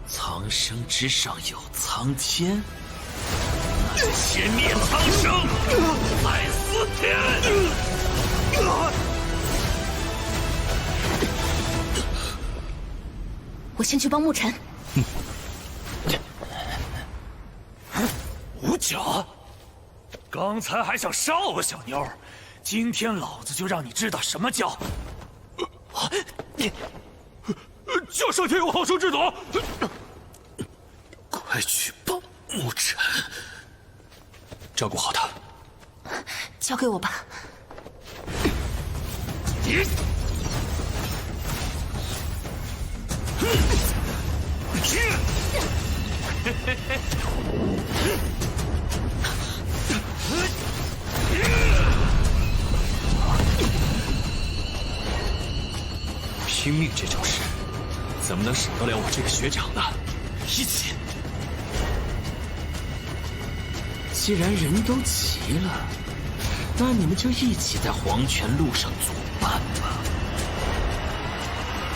苍生之上有苍天，那就先灭苍生，再撕天！我先去帮牧尘。无角，刚才还想杀我小妞，今天老子就让你知道什么叫……叫上天有好生之德！快去帮牧尘，照顾好他。交给我吧。拼命这种事，怎么能少得了我这个学长呢？一起！既然人都齐了，那你们就一起在黄泉路上作伴吧。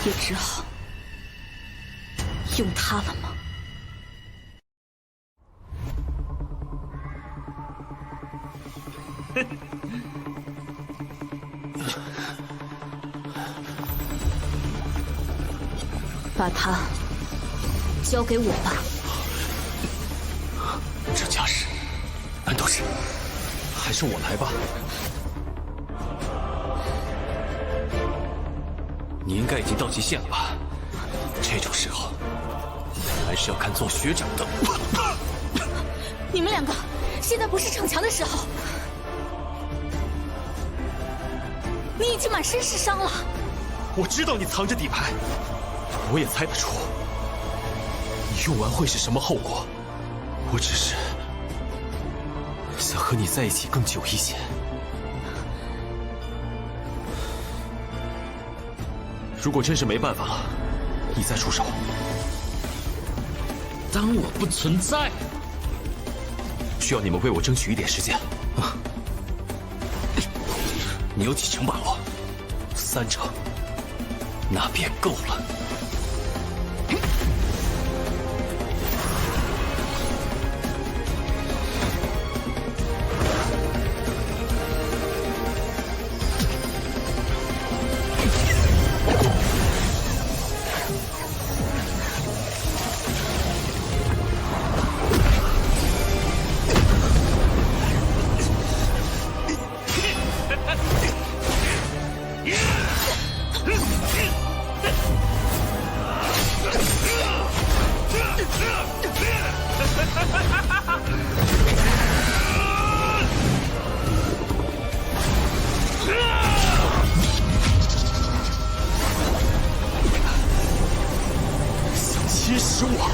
也只好用它了吗？把他交给我吧。这架势，难道是？还是我来吧。你应该已经到极限了吧？这种时候，还是要看做学长的。你们两个现在不是逞强的时候。你已经满身是伤了。我知道你藏着底牌，我也猜得出你用完会是什么后果。我只是想和你在一起更久一些。如果真是没办法了，你再出手。当我不存在。需要你们为我争取一点时间。你有几成把握？3成。那便够了。想侵蚀我，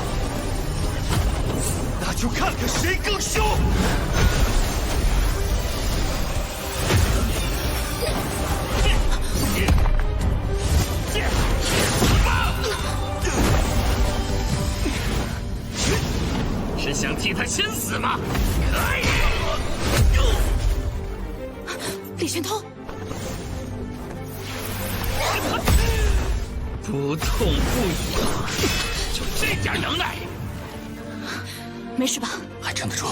那就看看谁更凶！是想替他先死吗？可以。李玄通，不痛不痒，就这点能耐？没事吧？还撑得住。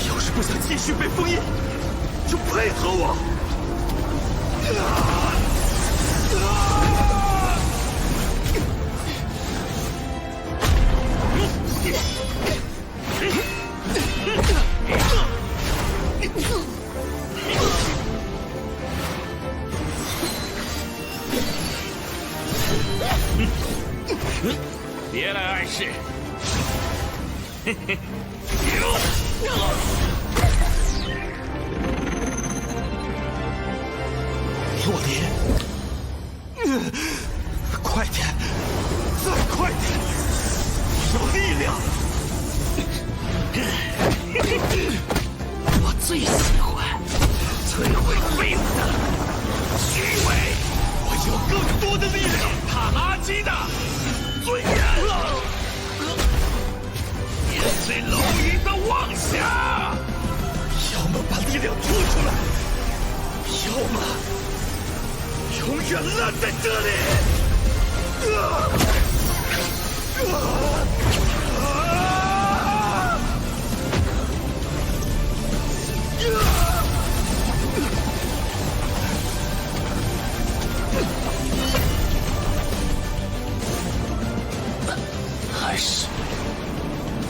要是不想继续被封印，就配合我。别来碍事。嘿嘿。洛离，快点，再快点，有力量！我最喜欢摧毁废物的虚伪。我有更多的力量！踏垃圾的尊严，碾碎蝼蚁的妄想。要么把力量吐出来，要么永远烂在这里！还是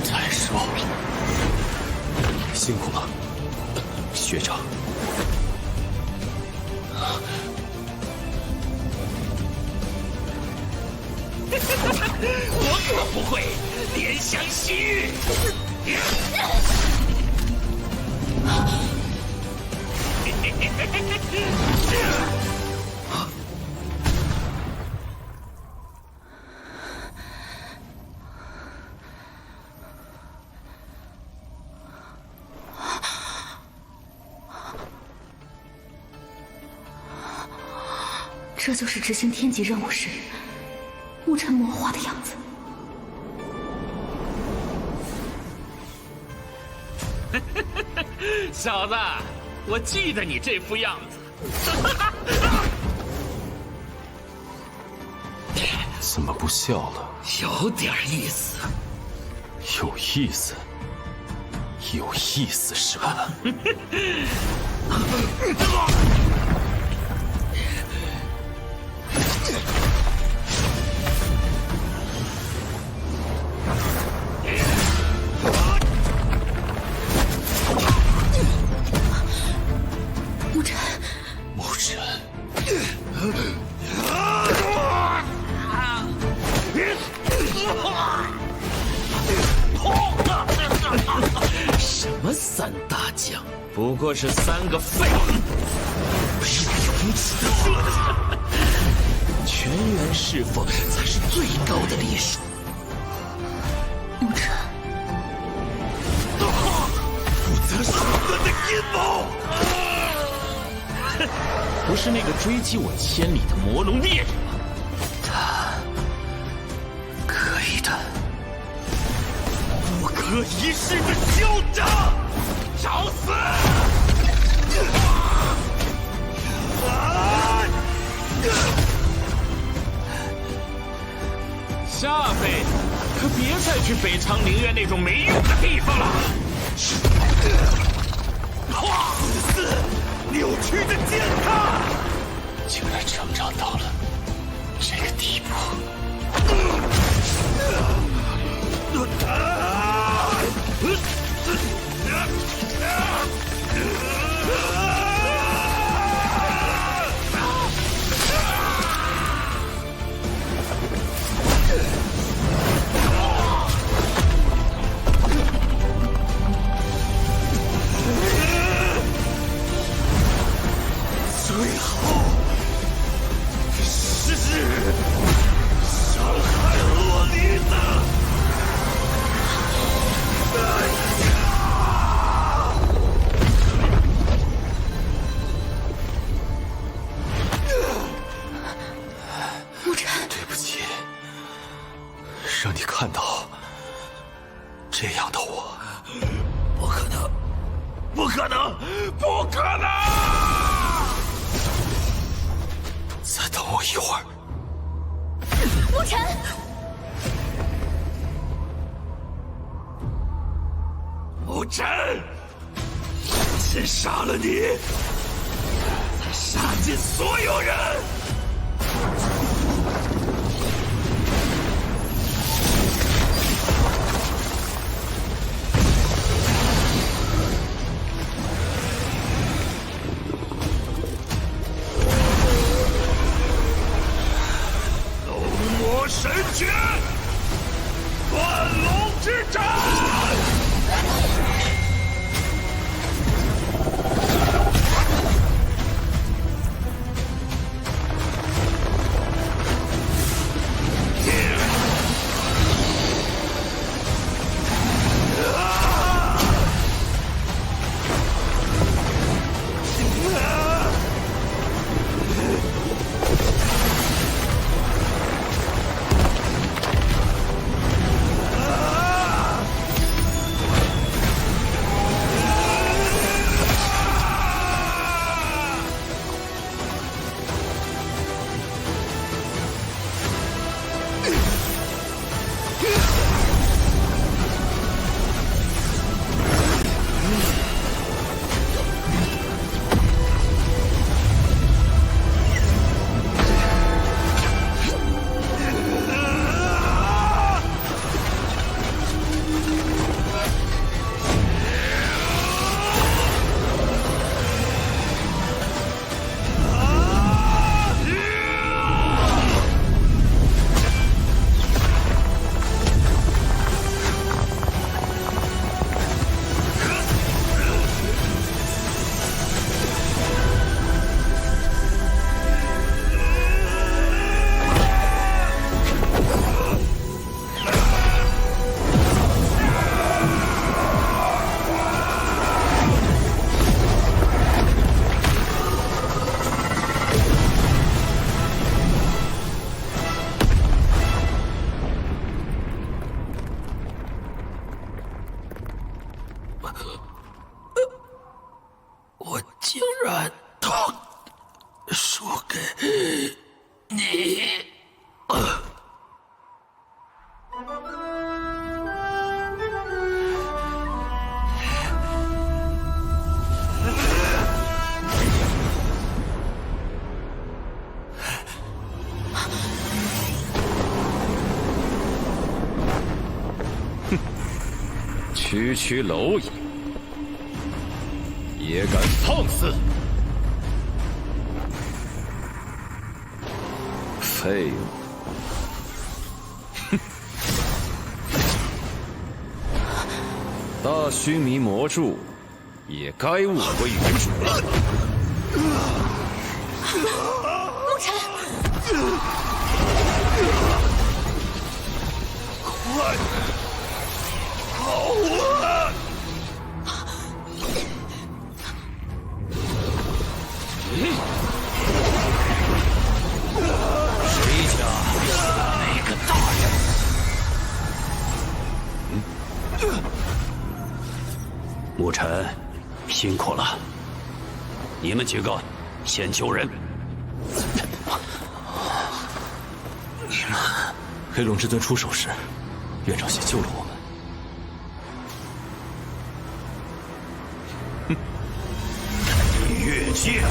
太弱了。辛苦了，学长。我可不会怜香惜玉。这就是执行天级任务时沐尘魔化的样子。小子，我记得你这副样子。怎么不笑了？有点意思。有意思，有意思是吧？沐尘，沐尘，什么三大将，不过是3个废物。无耻的色子！全员侍奉才是最高的礼数。沐尘，负责手段的阴谋。不是那个追击我千里的魔龙猎人吗？他可以的。不可一世的嚣张，找死！下辈子可别再去北长陵园那种没用的地方了。自私扭曲的践踏，竟然成长到了这个地步。最后是伤害洛丽娜。沐尘，对不起，让你看到这样的我。不可能，不可能，不可能！再等我一会儿。沐尘，沐尘，先杀了你，再杀尽所有人。神诀，万龙之斩！我竟然输给你！区区蝼蚁，也敢放肆！废物！哼！大须弥魔柱也该物归原主了。沐尘，快跑啊！谁家哪个大人？沐尘，辛苦了。你们几个先救人。黑龙之尊出手时，院长先救了我们。越界！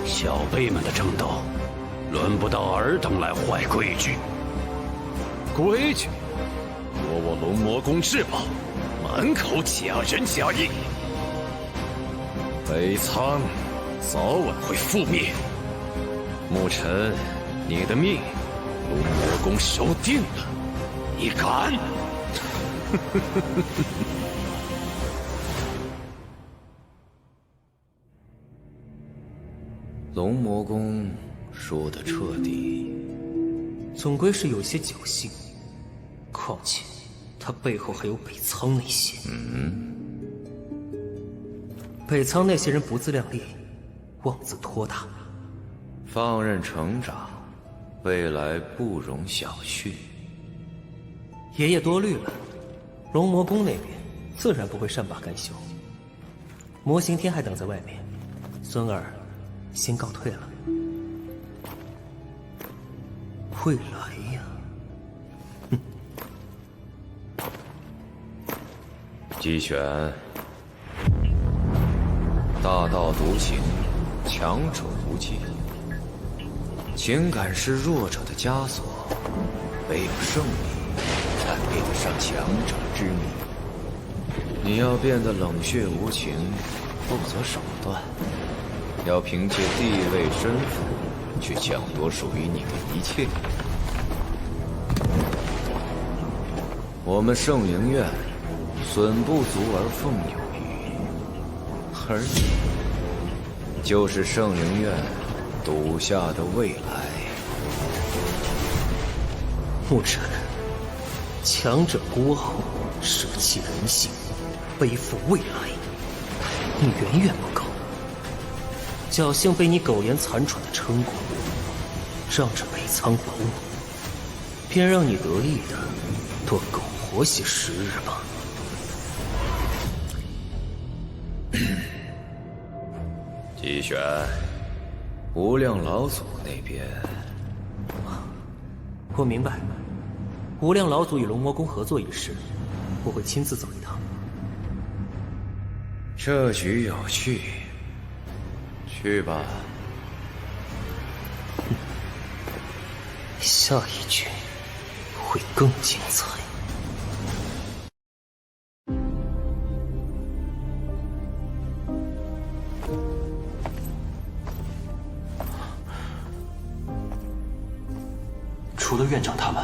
小辈们的争斗，轮不到尔等来坏规矩。规矩？夺我龙魔宫至宝，满口假仁假义，北苍早晚会覆灭。沐尘，你的命，龙魔宫收定了。你敢？龙魔宫说的彻底，总归是有些侥幸。况且，他背后还有北苍那些。北苍那些人不自量力，妄自托大，放任成长，未来不容小觑。爷爷多虑了，龙魔宫那边自然不会善罢甘休。魔刑天还等在外面，孙儿先告退了。未来呀，姬玄，大道独行，强者无界。情感是弱者的枷锁，唯有胜利才配得上强者之名。你要变得冷血无情，不择手段，要凭借地位身份去抢夺属于你的一切。我们圣灵院损不足而奉有余，而你就是圣灵院赌下的未来。沐尘，强者孤傲，舍弃人性，背负未来，你远远不够。侥幸被你苟延残喘的撑过，让这北苍保你，便让你得意的多苟活些时日吧。姬玄，无量老祖那边，我明白，无量老祖与龙魔宫合作一事，我会亲自走一趟。这局有趣，去吧。下一局会更精彩。除了院长他们，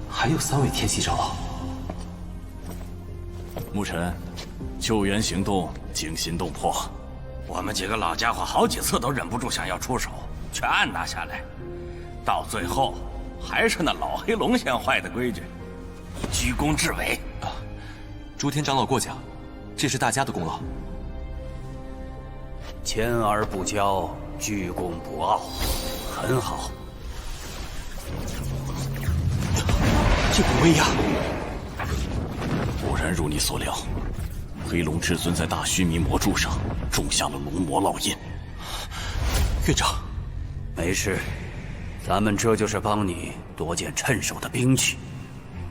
还有3位天系长老。沐尘，救援行动惊心动魄，我们几个老家伙好几次都忍不住想要出手，全按捺下来，到最后还是那老黑龙先坏的规矩，以居功至伟。诸天长老过奖，这是大家的功劳。谦而不骄，居功不傲，很好。这股威压，果然如你所料，黑龙至尊在大须弥魔柱上种下了龙魔烙印。院长，没事，咱们这就是帮你多件趁手的兵器。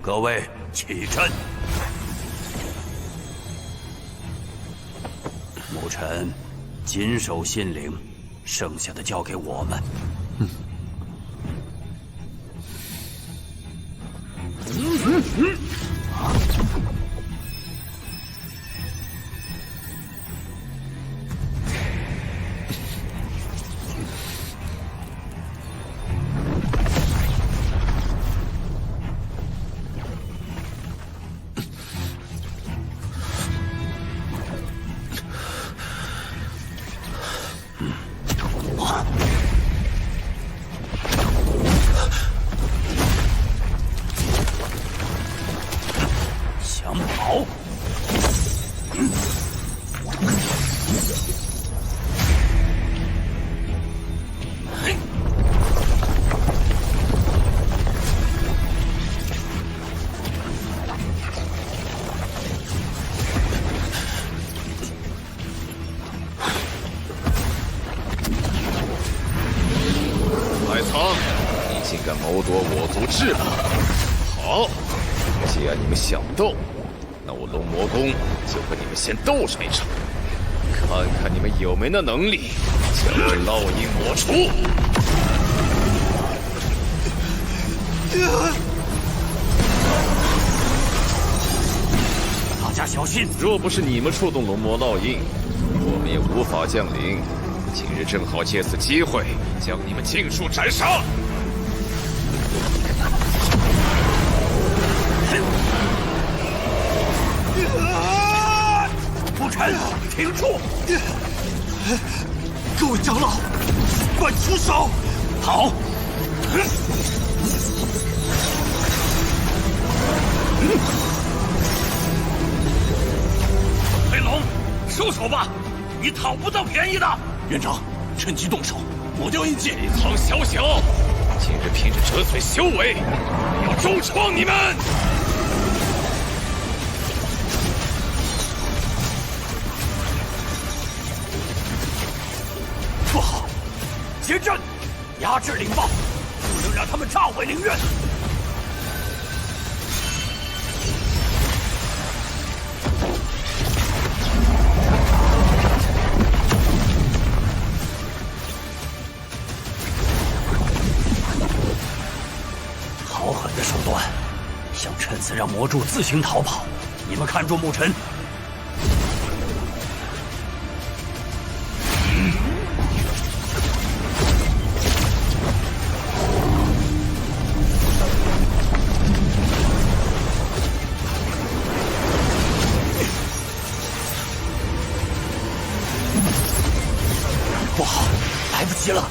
各位起阵。沐尘，谨守信灵，剩下的交给我们。想跑？海苍，你竟敢谋夺我族至宝！好，既然你们想斗，那我龙魔宫就和你们先斗上一场，看看你们有没那能力将这烙印抹除。大家小心！若不是你们触动龙魔烙印，我们也无法降临。今日正好借此机会将你们尽数斩杀。牧尘，停住！各位长老，快出手！好。黑龙，收手吧，你讨不到便宜的。院长，趁机动手，抹掉印记。一苍小小，今日凭着折髓修为，我要重创你们！不好，结阵，压制灵豹，不能让他们炸毁灵院。好狠的手段，想趁此让魔柱自行逃跑。你们看住牧尘。不好，来不及了！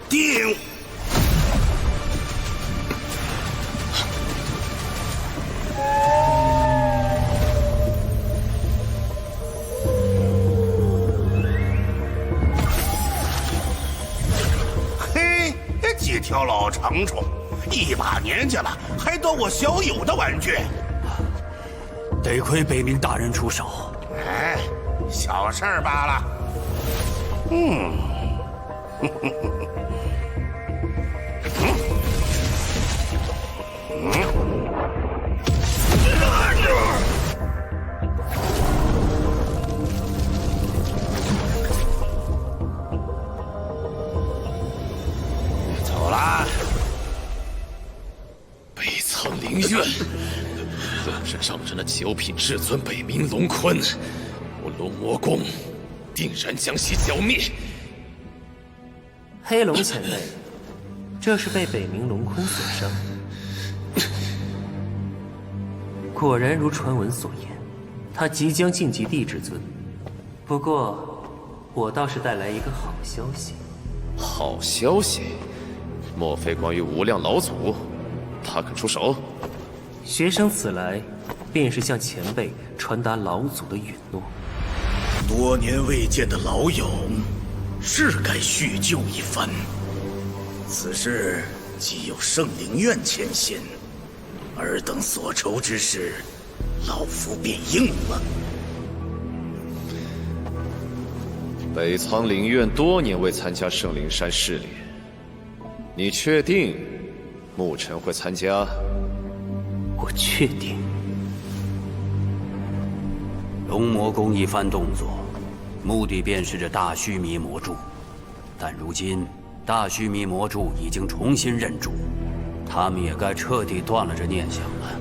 定！嘿，几条老长虫，一把年纪了，还当我小友的玩具？得亏北冥大人出手。哎，小事儿罢了。走了。北苍灵院，龙山上着那九品至尊北冥龙坤，我龙魔宫定然将其剿灭。黑龙前辈，这是被北冥龙坤所伤。果然如传闻所言，他即将晋级地至尊。不过，我倒是带来一个好消息。好消息？莫非关于无量老祖？他肯出手？学生此来，便是向前辈传达老祖的允诺。多年未见的老友，是该叙旧一番。此事既有圣灵院牵线，尔等所筹之事，老夫便应了。北苍灵院多年未参加圣灵山试炼，你确定牧尘会参加？我确定。龙魔宫一番动作，目的便是这大须弥魔柱。但如今大须弥魔柱已经重新认主，他们也该彻底断了这念想了。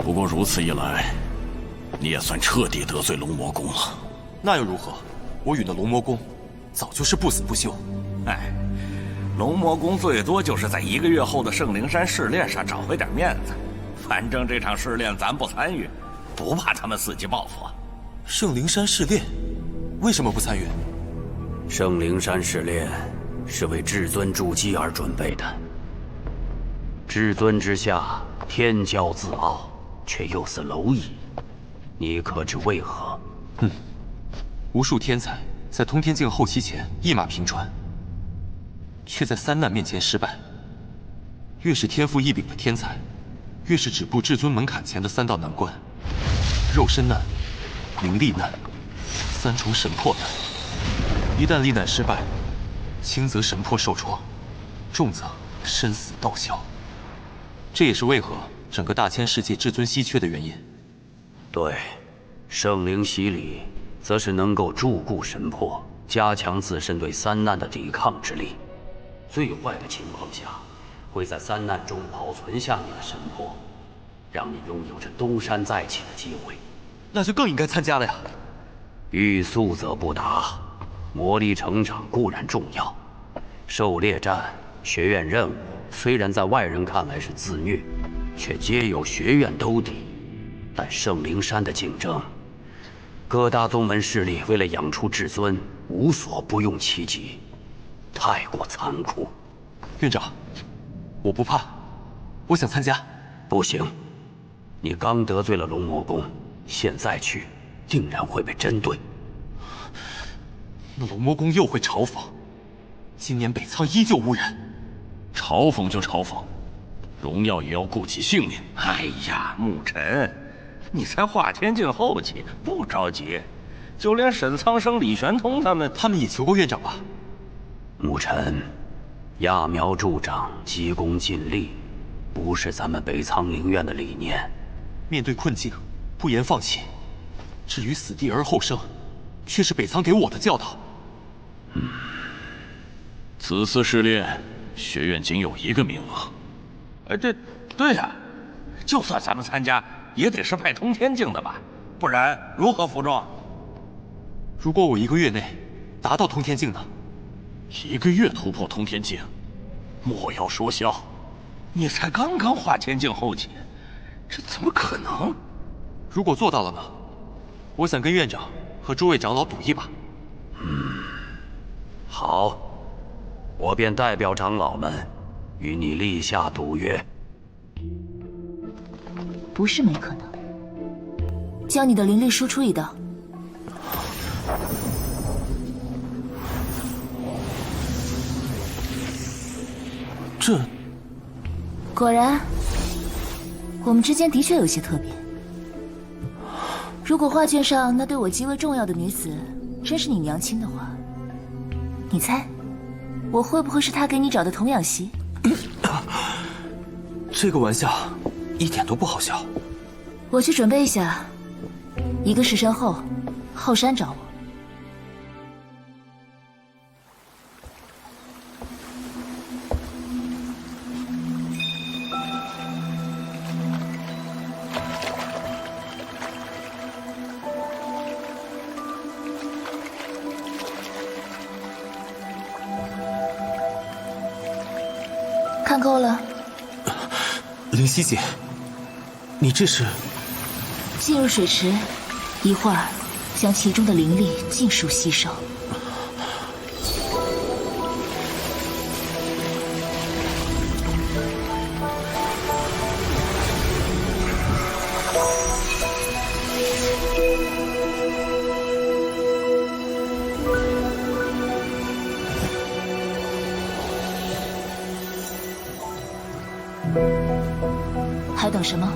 不过如此一来，你也算彻底得罪龙魔宫了。那又如何？我与那龙魔宫早就是不死不休。哎，龙魔宫最多就是在1个月后的圣灵山试炼上找回点面子。反正这场试炼咱不参与，不怕他们伺机报复。圣灵山试炼，为什么不参与？圣灵山试炼是为至尊筑基而准备的。至尊之下，天骄自傲，却又似蝼蚁。你可知为何？无数天才在通天境后期前一马平川，却在3难面前失败。越是天赋异禀的天才，越是止步至尊门槛前的3道难关：肉身难、灵力难、3重神魄难。一旦历难失败，轻则神魄受创，重则身死道消。这也是为何整个大千世界至尊稀缺的原因。对，圣灵洗礼则是能够铸固神魄，加强自身对3难的抵抗之力。最坏的情况下，会在3难中保存下你的神魄，让你拥有着东山再起的机会。那就更应该参加了呀！欲速则不达，魔力成长固然重要，狩猎战、学院任务虽然在外人看来是自虐，却皆有学院兜底。但圣灵山的竞争，各大宗门势力为了养出至尊，无所不用其极，太过残酷。院长，我不怕，我想参加。不行，你刚得罪了龙魔宫，现在去定然会被针对。那龙魔宫又会嘲讽，今年北苍依旧无人。嘲讽就嘲讽，荣耀也要顾及性命。哎呀，沐尘，你才化天境后期，不着急。就连沈苍生、李玄通他们也求过院长吧？沐尘，揠苗助长，急功近利，不是咱们北苍灵院的理念。面对困境，不言放弃。至于死地而后生，却是北苍给我的教导。此次试炼，学院仅有1个名额。对呀，就算咱们参加，也得是派通天境的吧？不然如何服众？如果我1个月内达到通天境呢？1个月突破通天境，莫要说笑。你才刚刚化天境后期，这怎么可能？如果做到了呢？我想跟院长和诸位长老赌一把。好，我便代表长老们与你立下赌约。不是没可能，将你的灵力输出一道。这果然，我们之间的确有些特别。如果画卷上那对我极为重要的女子真是你娘亲的话，你猜，我会不会是她给你找的童养媳？这个玩笑一点都不好笑。我去准备一下，1个时辰后，后山找我。看够了。灵犀姐，你这是？进入水池，一会儿将其中的灵力尽数吸收。还等什么？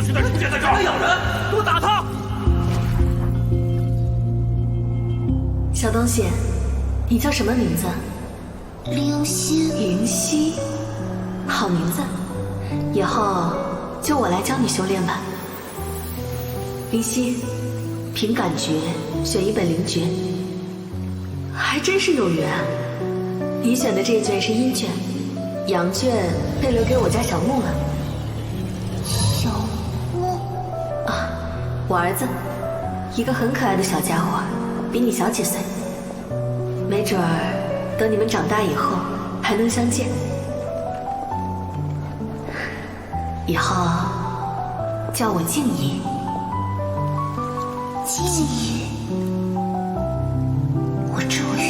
过去段时间在这儿。咬人，给我打他！小东西，你叫什么名字？灵犀。灵犀，好名字。以后就我来教你修炼吧。灵犀，凭感觉选一本灵诀，还真是有缘。你选的这卷是阴卷，阳卷被留给我家小木了。小木啊，我儿子，一个很可爱的小家伙，比你小几岁，没准儿等你们长大以后还能相见。以后叫我静怡。静怡，我终于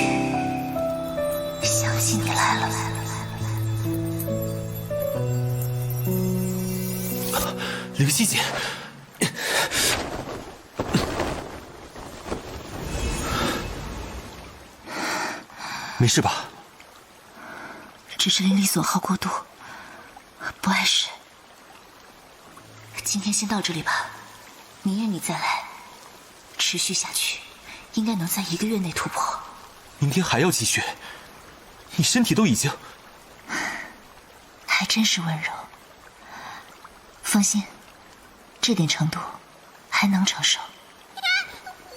相信你来了。灵犀姐，没事吧？只是灵力损耗过度，不碍事。今天先到这里吧，明日你再来，持续下去，应该能在1个月内突破。明天还要继续？你身体都已经……还真是温柔。放心，这点程度还能承受。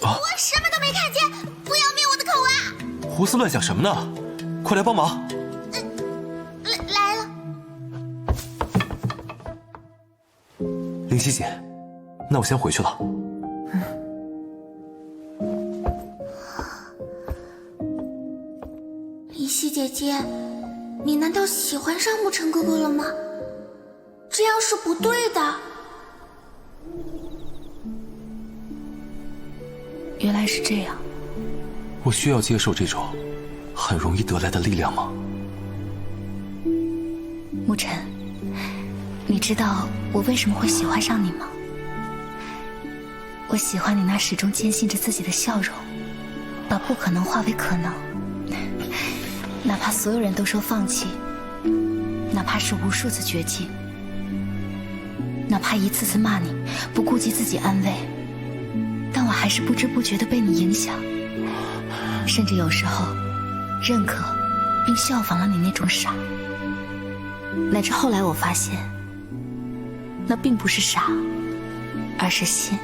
我什么都没看见，不要灭我的口啊！胡思乱想什么呢？快来帮忙！来了。灵犀姐，那我先回去了。灵犀姐姐，你难道喜欢上沐尘哥哥了吗？这样是不对的。原来是这样。我需要接受这种很容易得来的力量吗？沐尘，你知道我为什么会喜欢上你吗？我喜欢你那始终坚信着自己的笑容，把不可能化为可能。哪怕所有人都说放弃，哪怕是无数次绝境，哪怕一次次骂你，不顾及自己安危，但我还是不知不觉地被你影响，甚至有时候认可并效仿了你那种傻。乃至后来我发现，那并不是傻，而是信。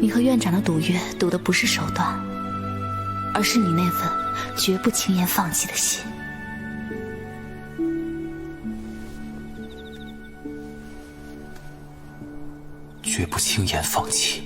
你和院长的赌约赌的不是手段，而是你那份绝不轻言放弃的心。绝不轻言放弃。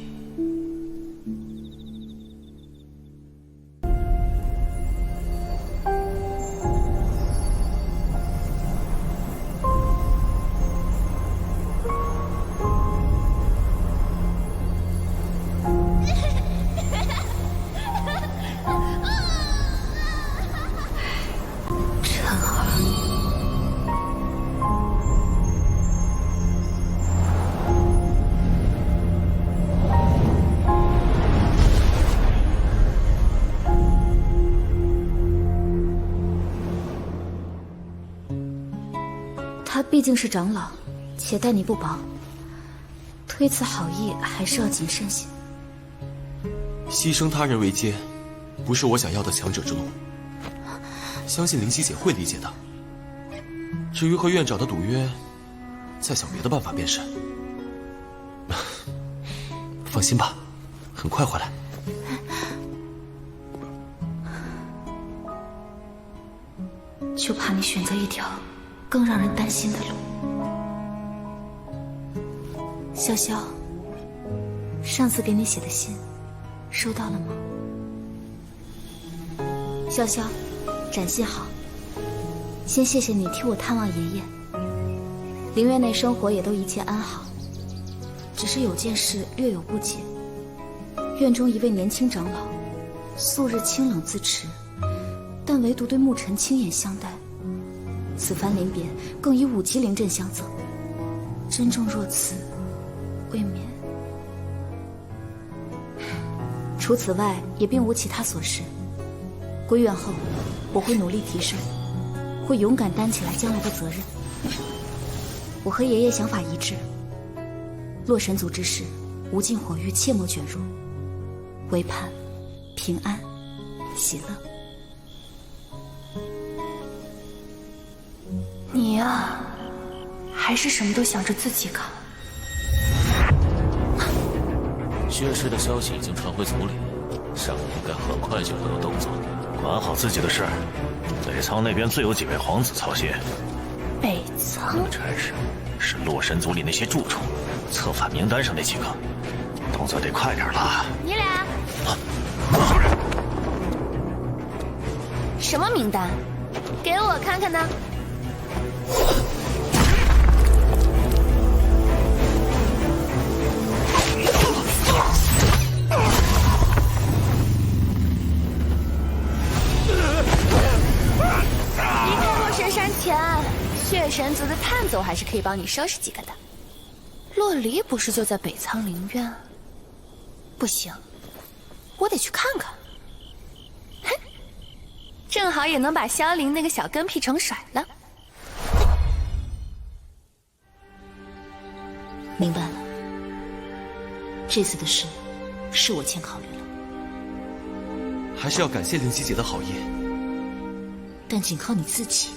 他毕竟是长老，且待你不薄，推辞好意还是要谨慎些。牺牲他人为艰，不是我想要的强者之路。相信灵犀姐会理解的。至于和院长的赌约，再想别的办法便是。放心吧，很快回来。就怕你选择一条更让人担心的路。潇潇，上次给你写的信，收到了吗？潇潇，展信好。先谢谢你替我探望爷爷，灵院内生活也都一切安好，只是有件事略有不解。院中一位年轻长老，素日清冷自持，但唯独对沐尘轻眼相待。此番临别，更以5级灵阵相赠。珍重若此，未免……除此外，也并无其他所事。归院后，我会努力提升，会勇敢担起来将来的责任。我和爷爷想法一致，洛神族之事，无尽火域，切莫卷入，唯盼平安喜乐。你呀，还是什么都想着自己搞。血尸的消息已经传回族里，上应该很快就会有动作。管好自己的事，北仓那边自有几位皇子操心。北仓真是洛神族里那些蛀虫，策反名单上那几个，动作得快点了。你俩什么名单？给我看看呢。离开洛神山前，血神族的探走还是可以帮你收拾几个的。洛离不是就在北仓陵苑？不行，我得去看看。哼，正好也能把萧凌那个小跟屁虫甩了。明白了，这次的事是我欠考虑了，还是要感谢灵犀姐的好意。但仅靠你自己，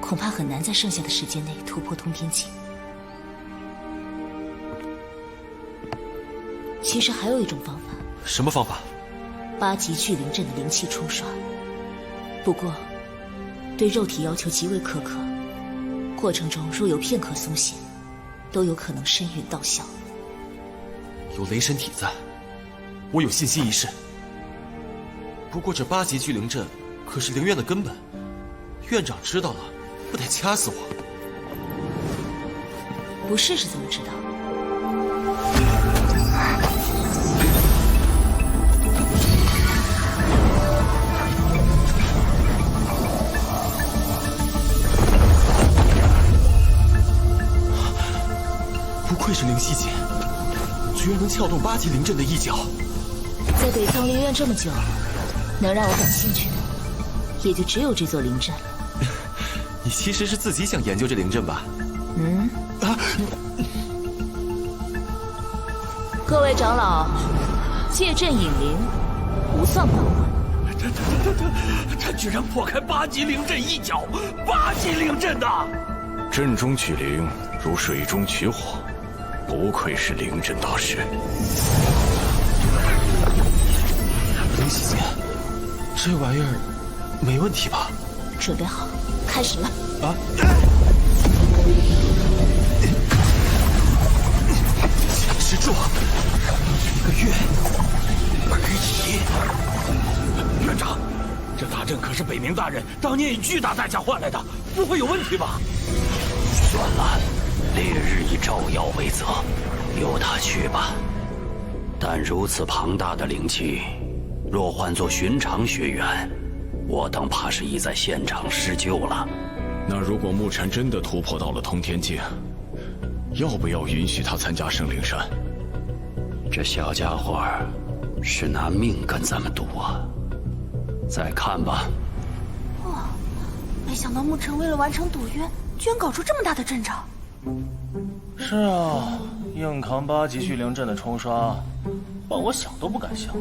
恐怕很难在剩下的时间内突破通天境。其实还有一种方法。什么方法？8级聚灵阵的灵气冲刷，不过对肉体要求极为苛刻，过程中若有片刻松懈，都有可能身陨道消。有雷神体在，我有信心一试。不过这8级聚灵阵可是灵院的根本，院长知道了，不得掐死我？不试试怎么知道？不愧是灵犀姐，居然能撬动8级灵阵的一角。在北仓灵院这么久，能让我感兴趣的，也就只有这座灵阵了。你其实是自己想研究这灵阵吧？嗯。各位长老，借阵引灵，不算帮我。他居然破开8级灵阵一角，8级灵阵呐！阵中取灵，如水中取火，不愧是灵阵大师。灵犀姐，这玩意儿没问题吧？准备好，开始了。啊！持住，1个月而已。院长，这大阵可是北冥大人当年以巨大代价换来的，不会有问题吧？算了，烈日以照耀为则，由他去吧。但如此庞大的灵气，若换作寻常学员，我等怕是已在现场施救了。那如果沐尘真的突破到了通天境，要不要允许他参加圣灵山？这小家伙是拿命跟咱们赌啊！再看吧。哇，没想到沐尘为了完成赌约，居然搞出这么大的阵仗。是啊，硬扛8级聚灵阵的冲刷，让我想都不敢想。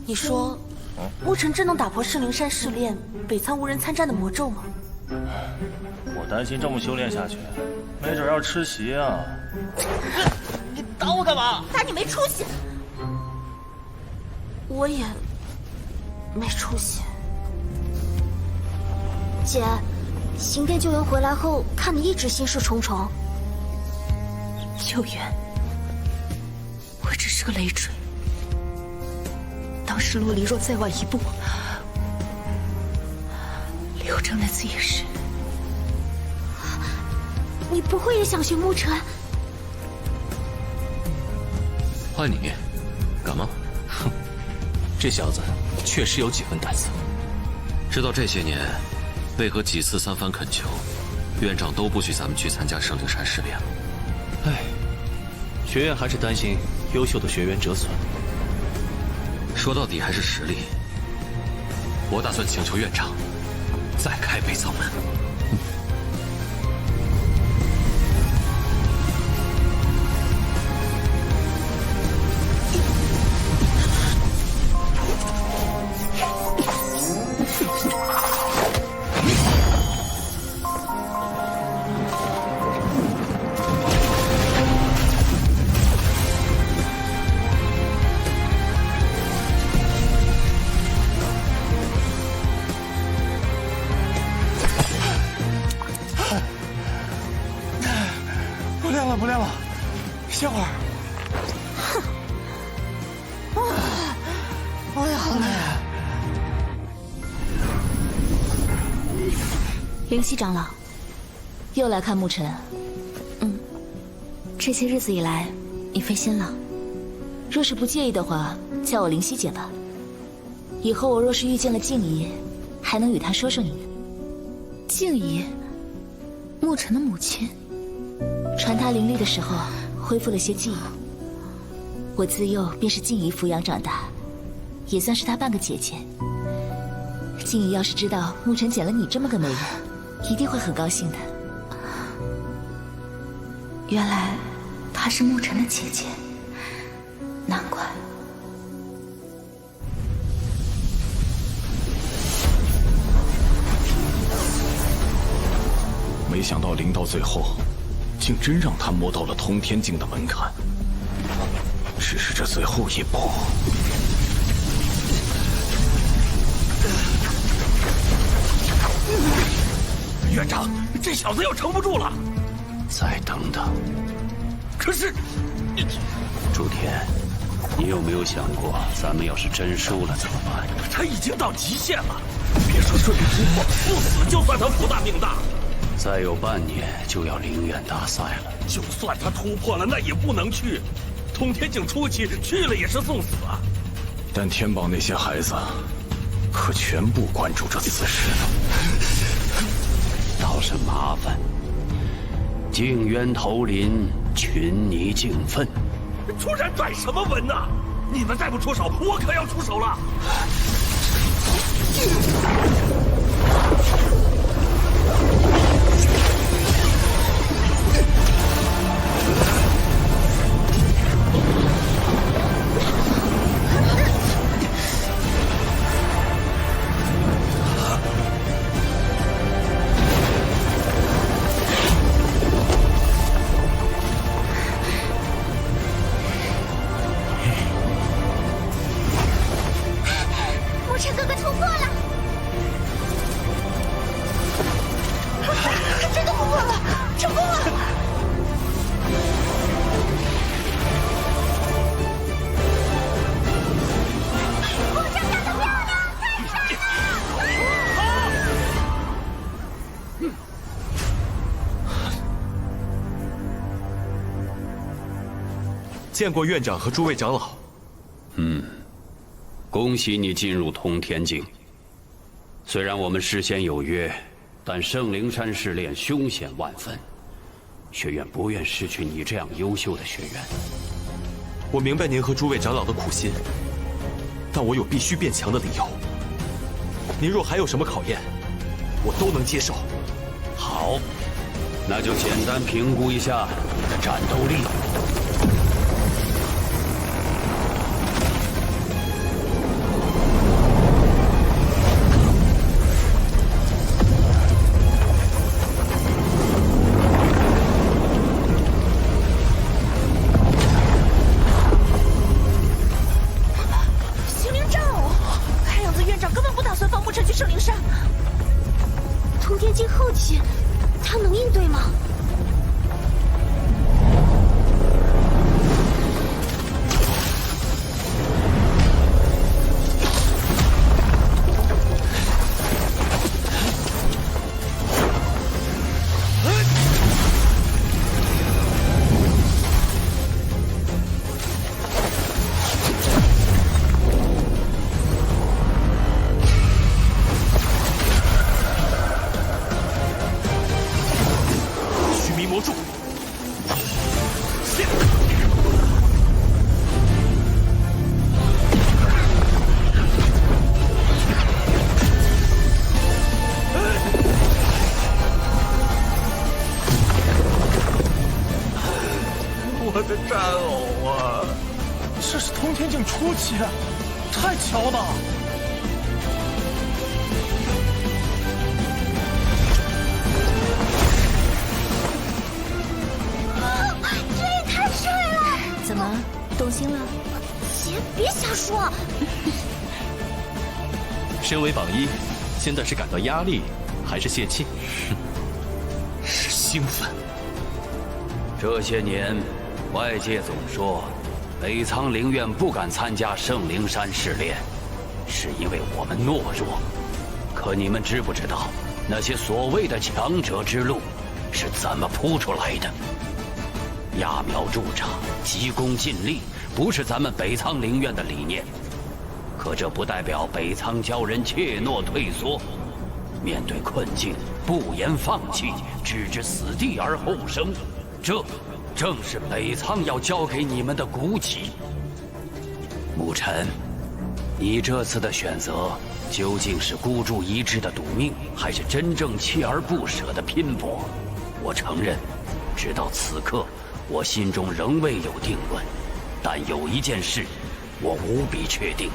你说，沐尘真能打破圣灵山试炼北仓无人参战的魔咒吗？我担心这么修炼下去，没准要吃席啊！你打我干嘛？打你没出息！我也没出息。姐，行殿救援回来后，看你一直心事重重。救援，我只是个累赘。当时洛离若再晚一步，刘正的自也是。你不会也想学沐尘？换你，敢吗？哼，这小子确实有几分胆色。知道这些年，为何几次3番恳求，院长都不许咱们去参加圣灵山试炼？唉，学院还是担心优秀的学员折损。说到底还是实力。我打算请求院长再开北仓门。不练了，歇会儿。哼，哎呀，好累。灵犀长老，又来看牧尘。这些日子以来，你费心了。若是不介意的话，叫我灵犀姐吧。以后我若是遇见了静怡，还能与她说说你呢。静怡，牧尘的母亲，传她灵力的时候恢复了些记忆。我自幼便是静怡抚养长大，也算是她半个姐姐。静怡要是知道牧尘捡了你这么个美人，一定会很高兴的。原来她是牧尘的姐姐，难怪。没想到临到最后，竟真让他摸到了通天境的门槛。只是这最后一步，院长，这小子要撑不住了。再等等。可是，朱田，你有没有想过，咱们要是真输了怎么办？他已经到极限了，别说顺利突破，不死就算他福大命大。再有半年就要灵院大赛了，就算他突破了，那也不能去。通天境初期去了也是送死啊！但天榜那些孩子，可全部关注着此事呢。倒是麻烦。静渊投林，群尼竞奋。出人拽什么文呐？你们再不出手，我可要出手了。牧尘哥哥突破了，他真的突破了，成功了！牧尘打得漂亮，太帅了！见过院长和诸位长老。恭喜你进入通天境。虽然我们事先有约，但圣灵山试炼凶险万分，学院不愿失去你这样优秀的学员。我明白您和诸位长老的苦心，但我有必须变强的理由。您若还有什么考验，我都能接受。好，那就简单评估一下你的战斗力。他能应对吗？我的战偶啊！这是通天境初期，太巧了。这也太帅了！怎么动心了？别瞎说。身为榜一，现在是感到压力，还是泄气？是兴奋。这些年，外界总说北苍灵院不敢参加圣灵山试炼，是因为我们懦弱。可你们知不知道，那些所谓的强者之路是怎么铺出来的？揠苗助长、急功近利，不是咱们北苍灵院的理念。可这不代表北苍鲛人怯懦退缩，面对困境不言放弃，置之死地而后生。这正是北苍要教给你们的骨脊。牧尘，你这次的选择究竟是孤注一掷的赌命，还是真正锲而不舍的拼搏？我承认，直到此刻，我心中仍未有定论。但有一件事，我无比确定：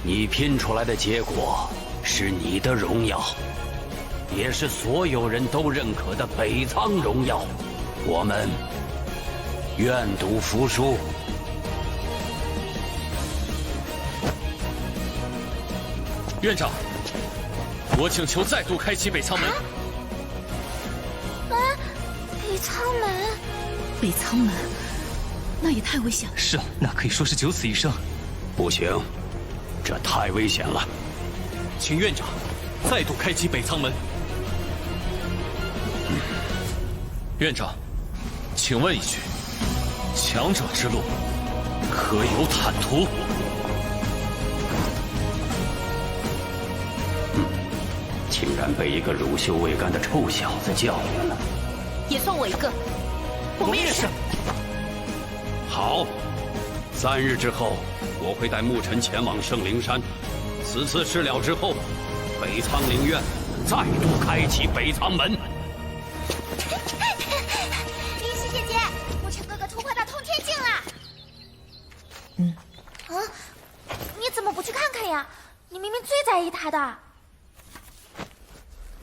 你拼出来的结果是你的荣耀，也是所有人都认可的北苍荣耀。我们愿赌服输。院长，我请求再度开启北苍门。北苍门，北苍门，那也太危险了。是啊，那可以说是九死一生。不行，这太危险了。请院长再度开启北苍门。院长，请问一句，强者之路可有坦途？竟然被一个乳臭未干的臭小子教育了。也算我一个。我们也是。好，3日之后，我会带牧尘前往圣灵山。此次事了之后，北苍灵院再度开启北苍门。灵犀姐姐，牧尘哥哥突破到通天境了。你怎么不去看看呀？你明明最在意他的。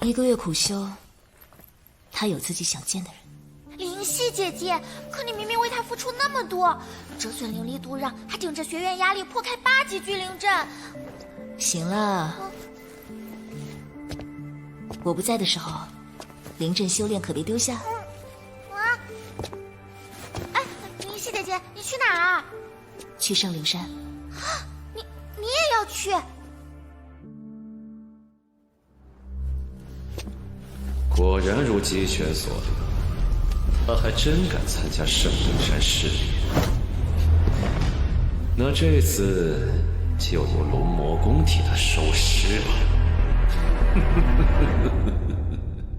1个月苦修，他有自己想见的人。灵犀姐姐，可你明明为他付出那么多，折损灵力度让，还顶着学院压力破开8级聚灵阵。行了，我不在的时候，灵阵修炼可别丢下。哎，灵犀姐姐，你去哪儿啊？去圣灵山。你也要去？果然如姬玄所料，他还真敢参加圣灵山试炼。那这次就由龙魔宫替他收尸吧。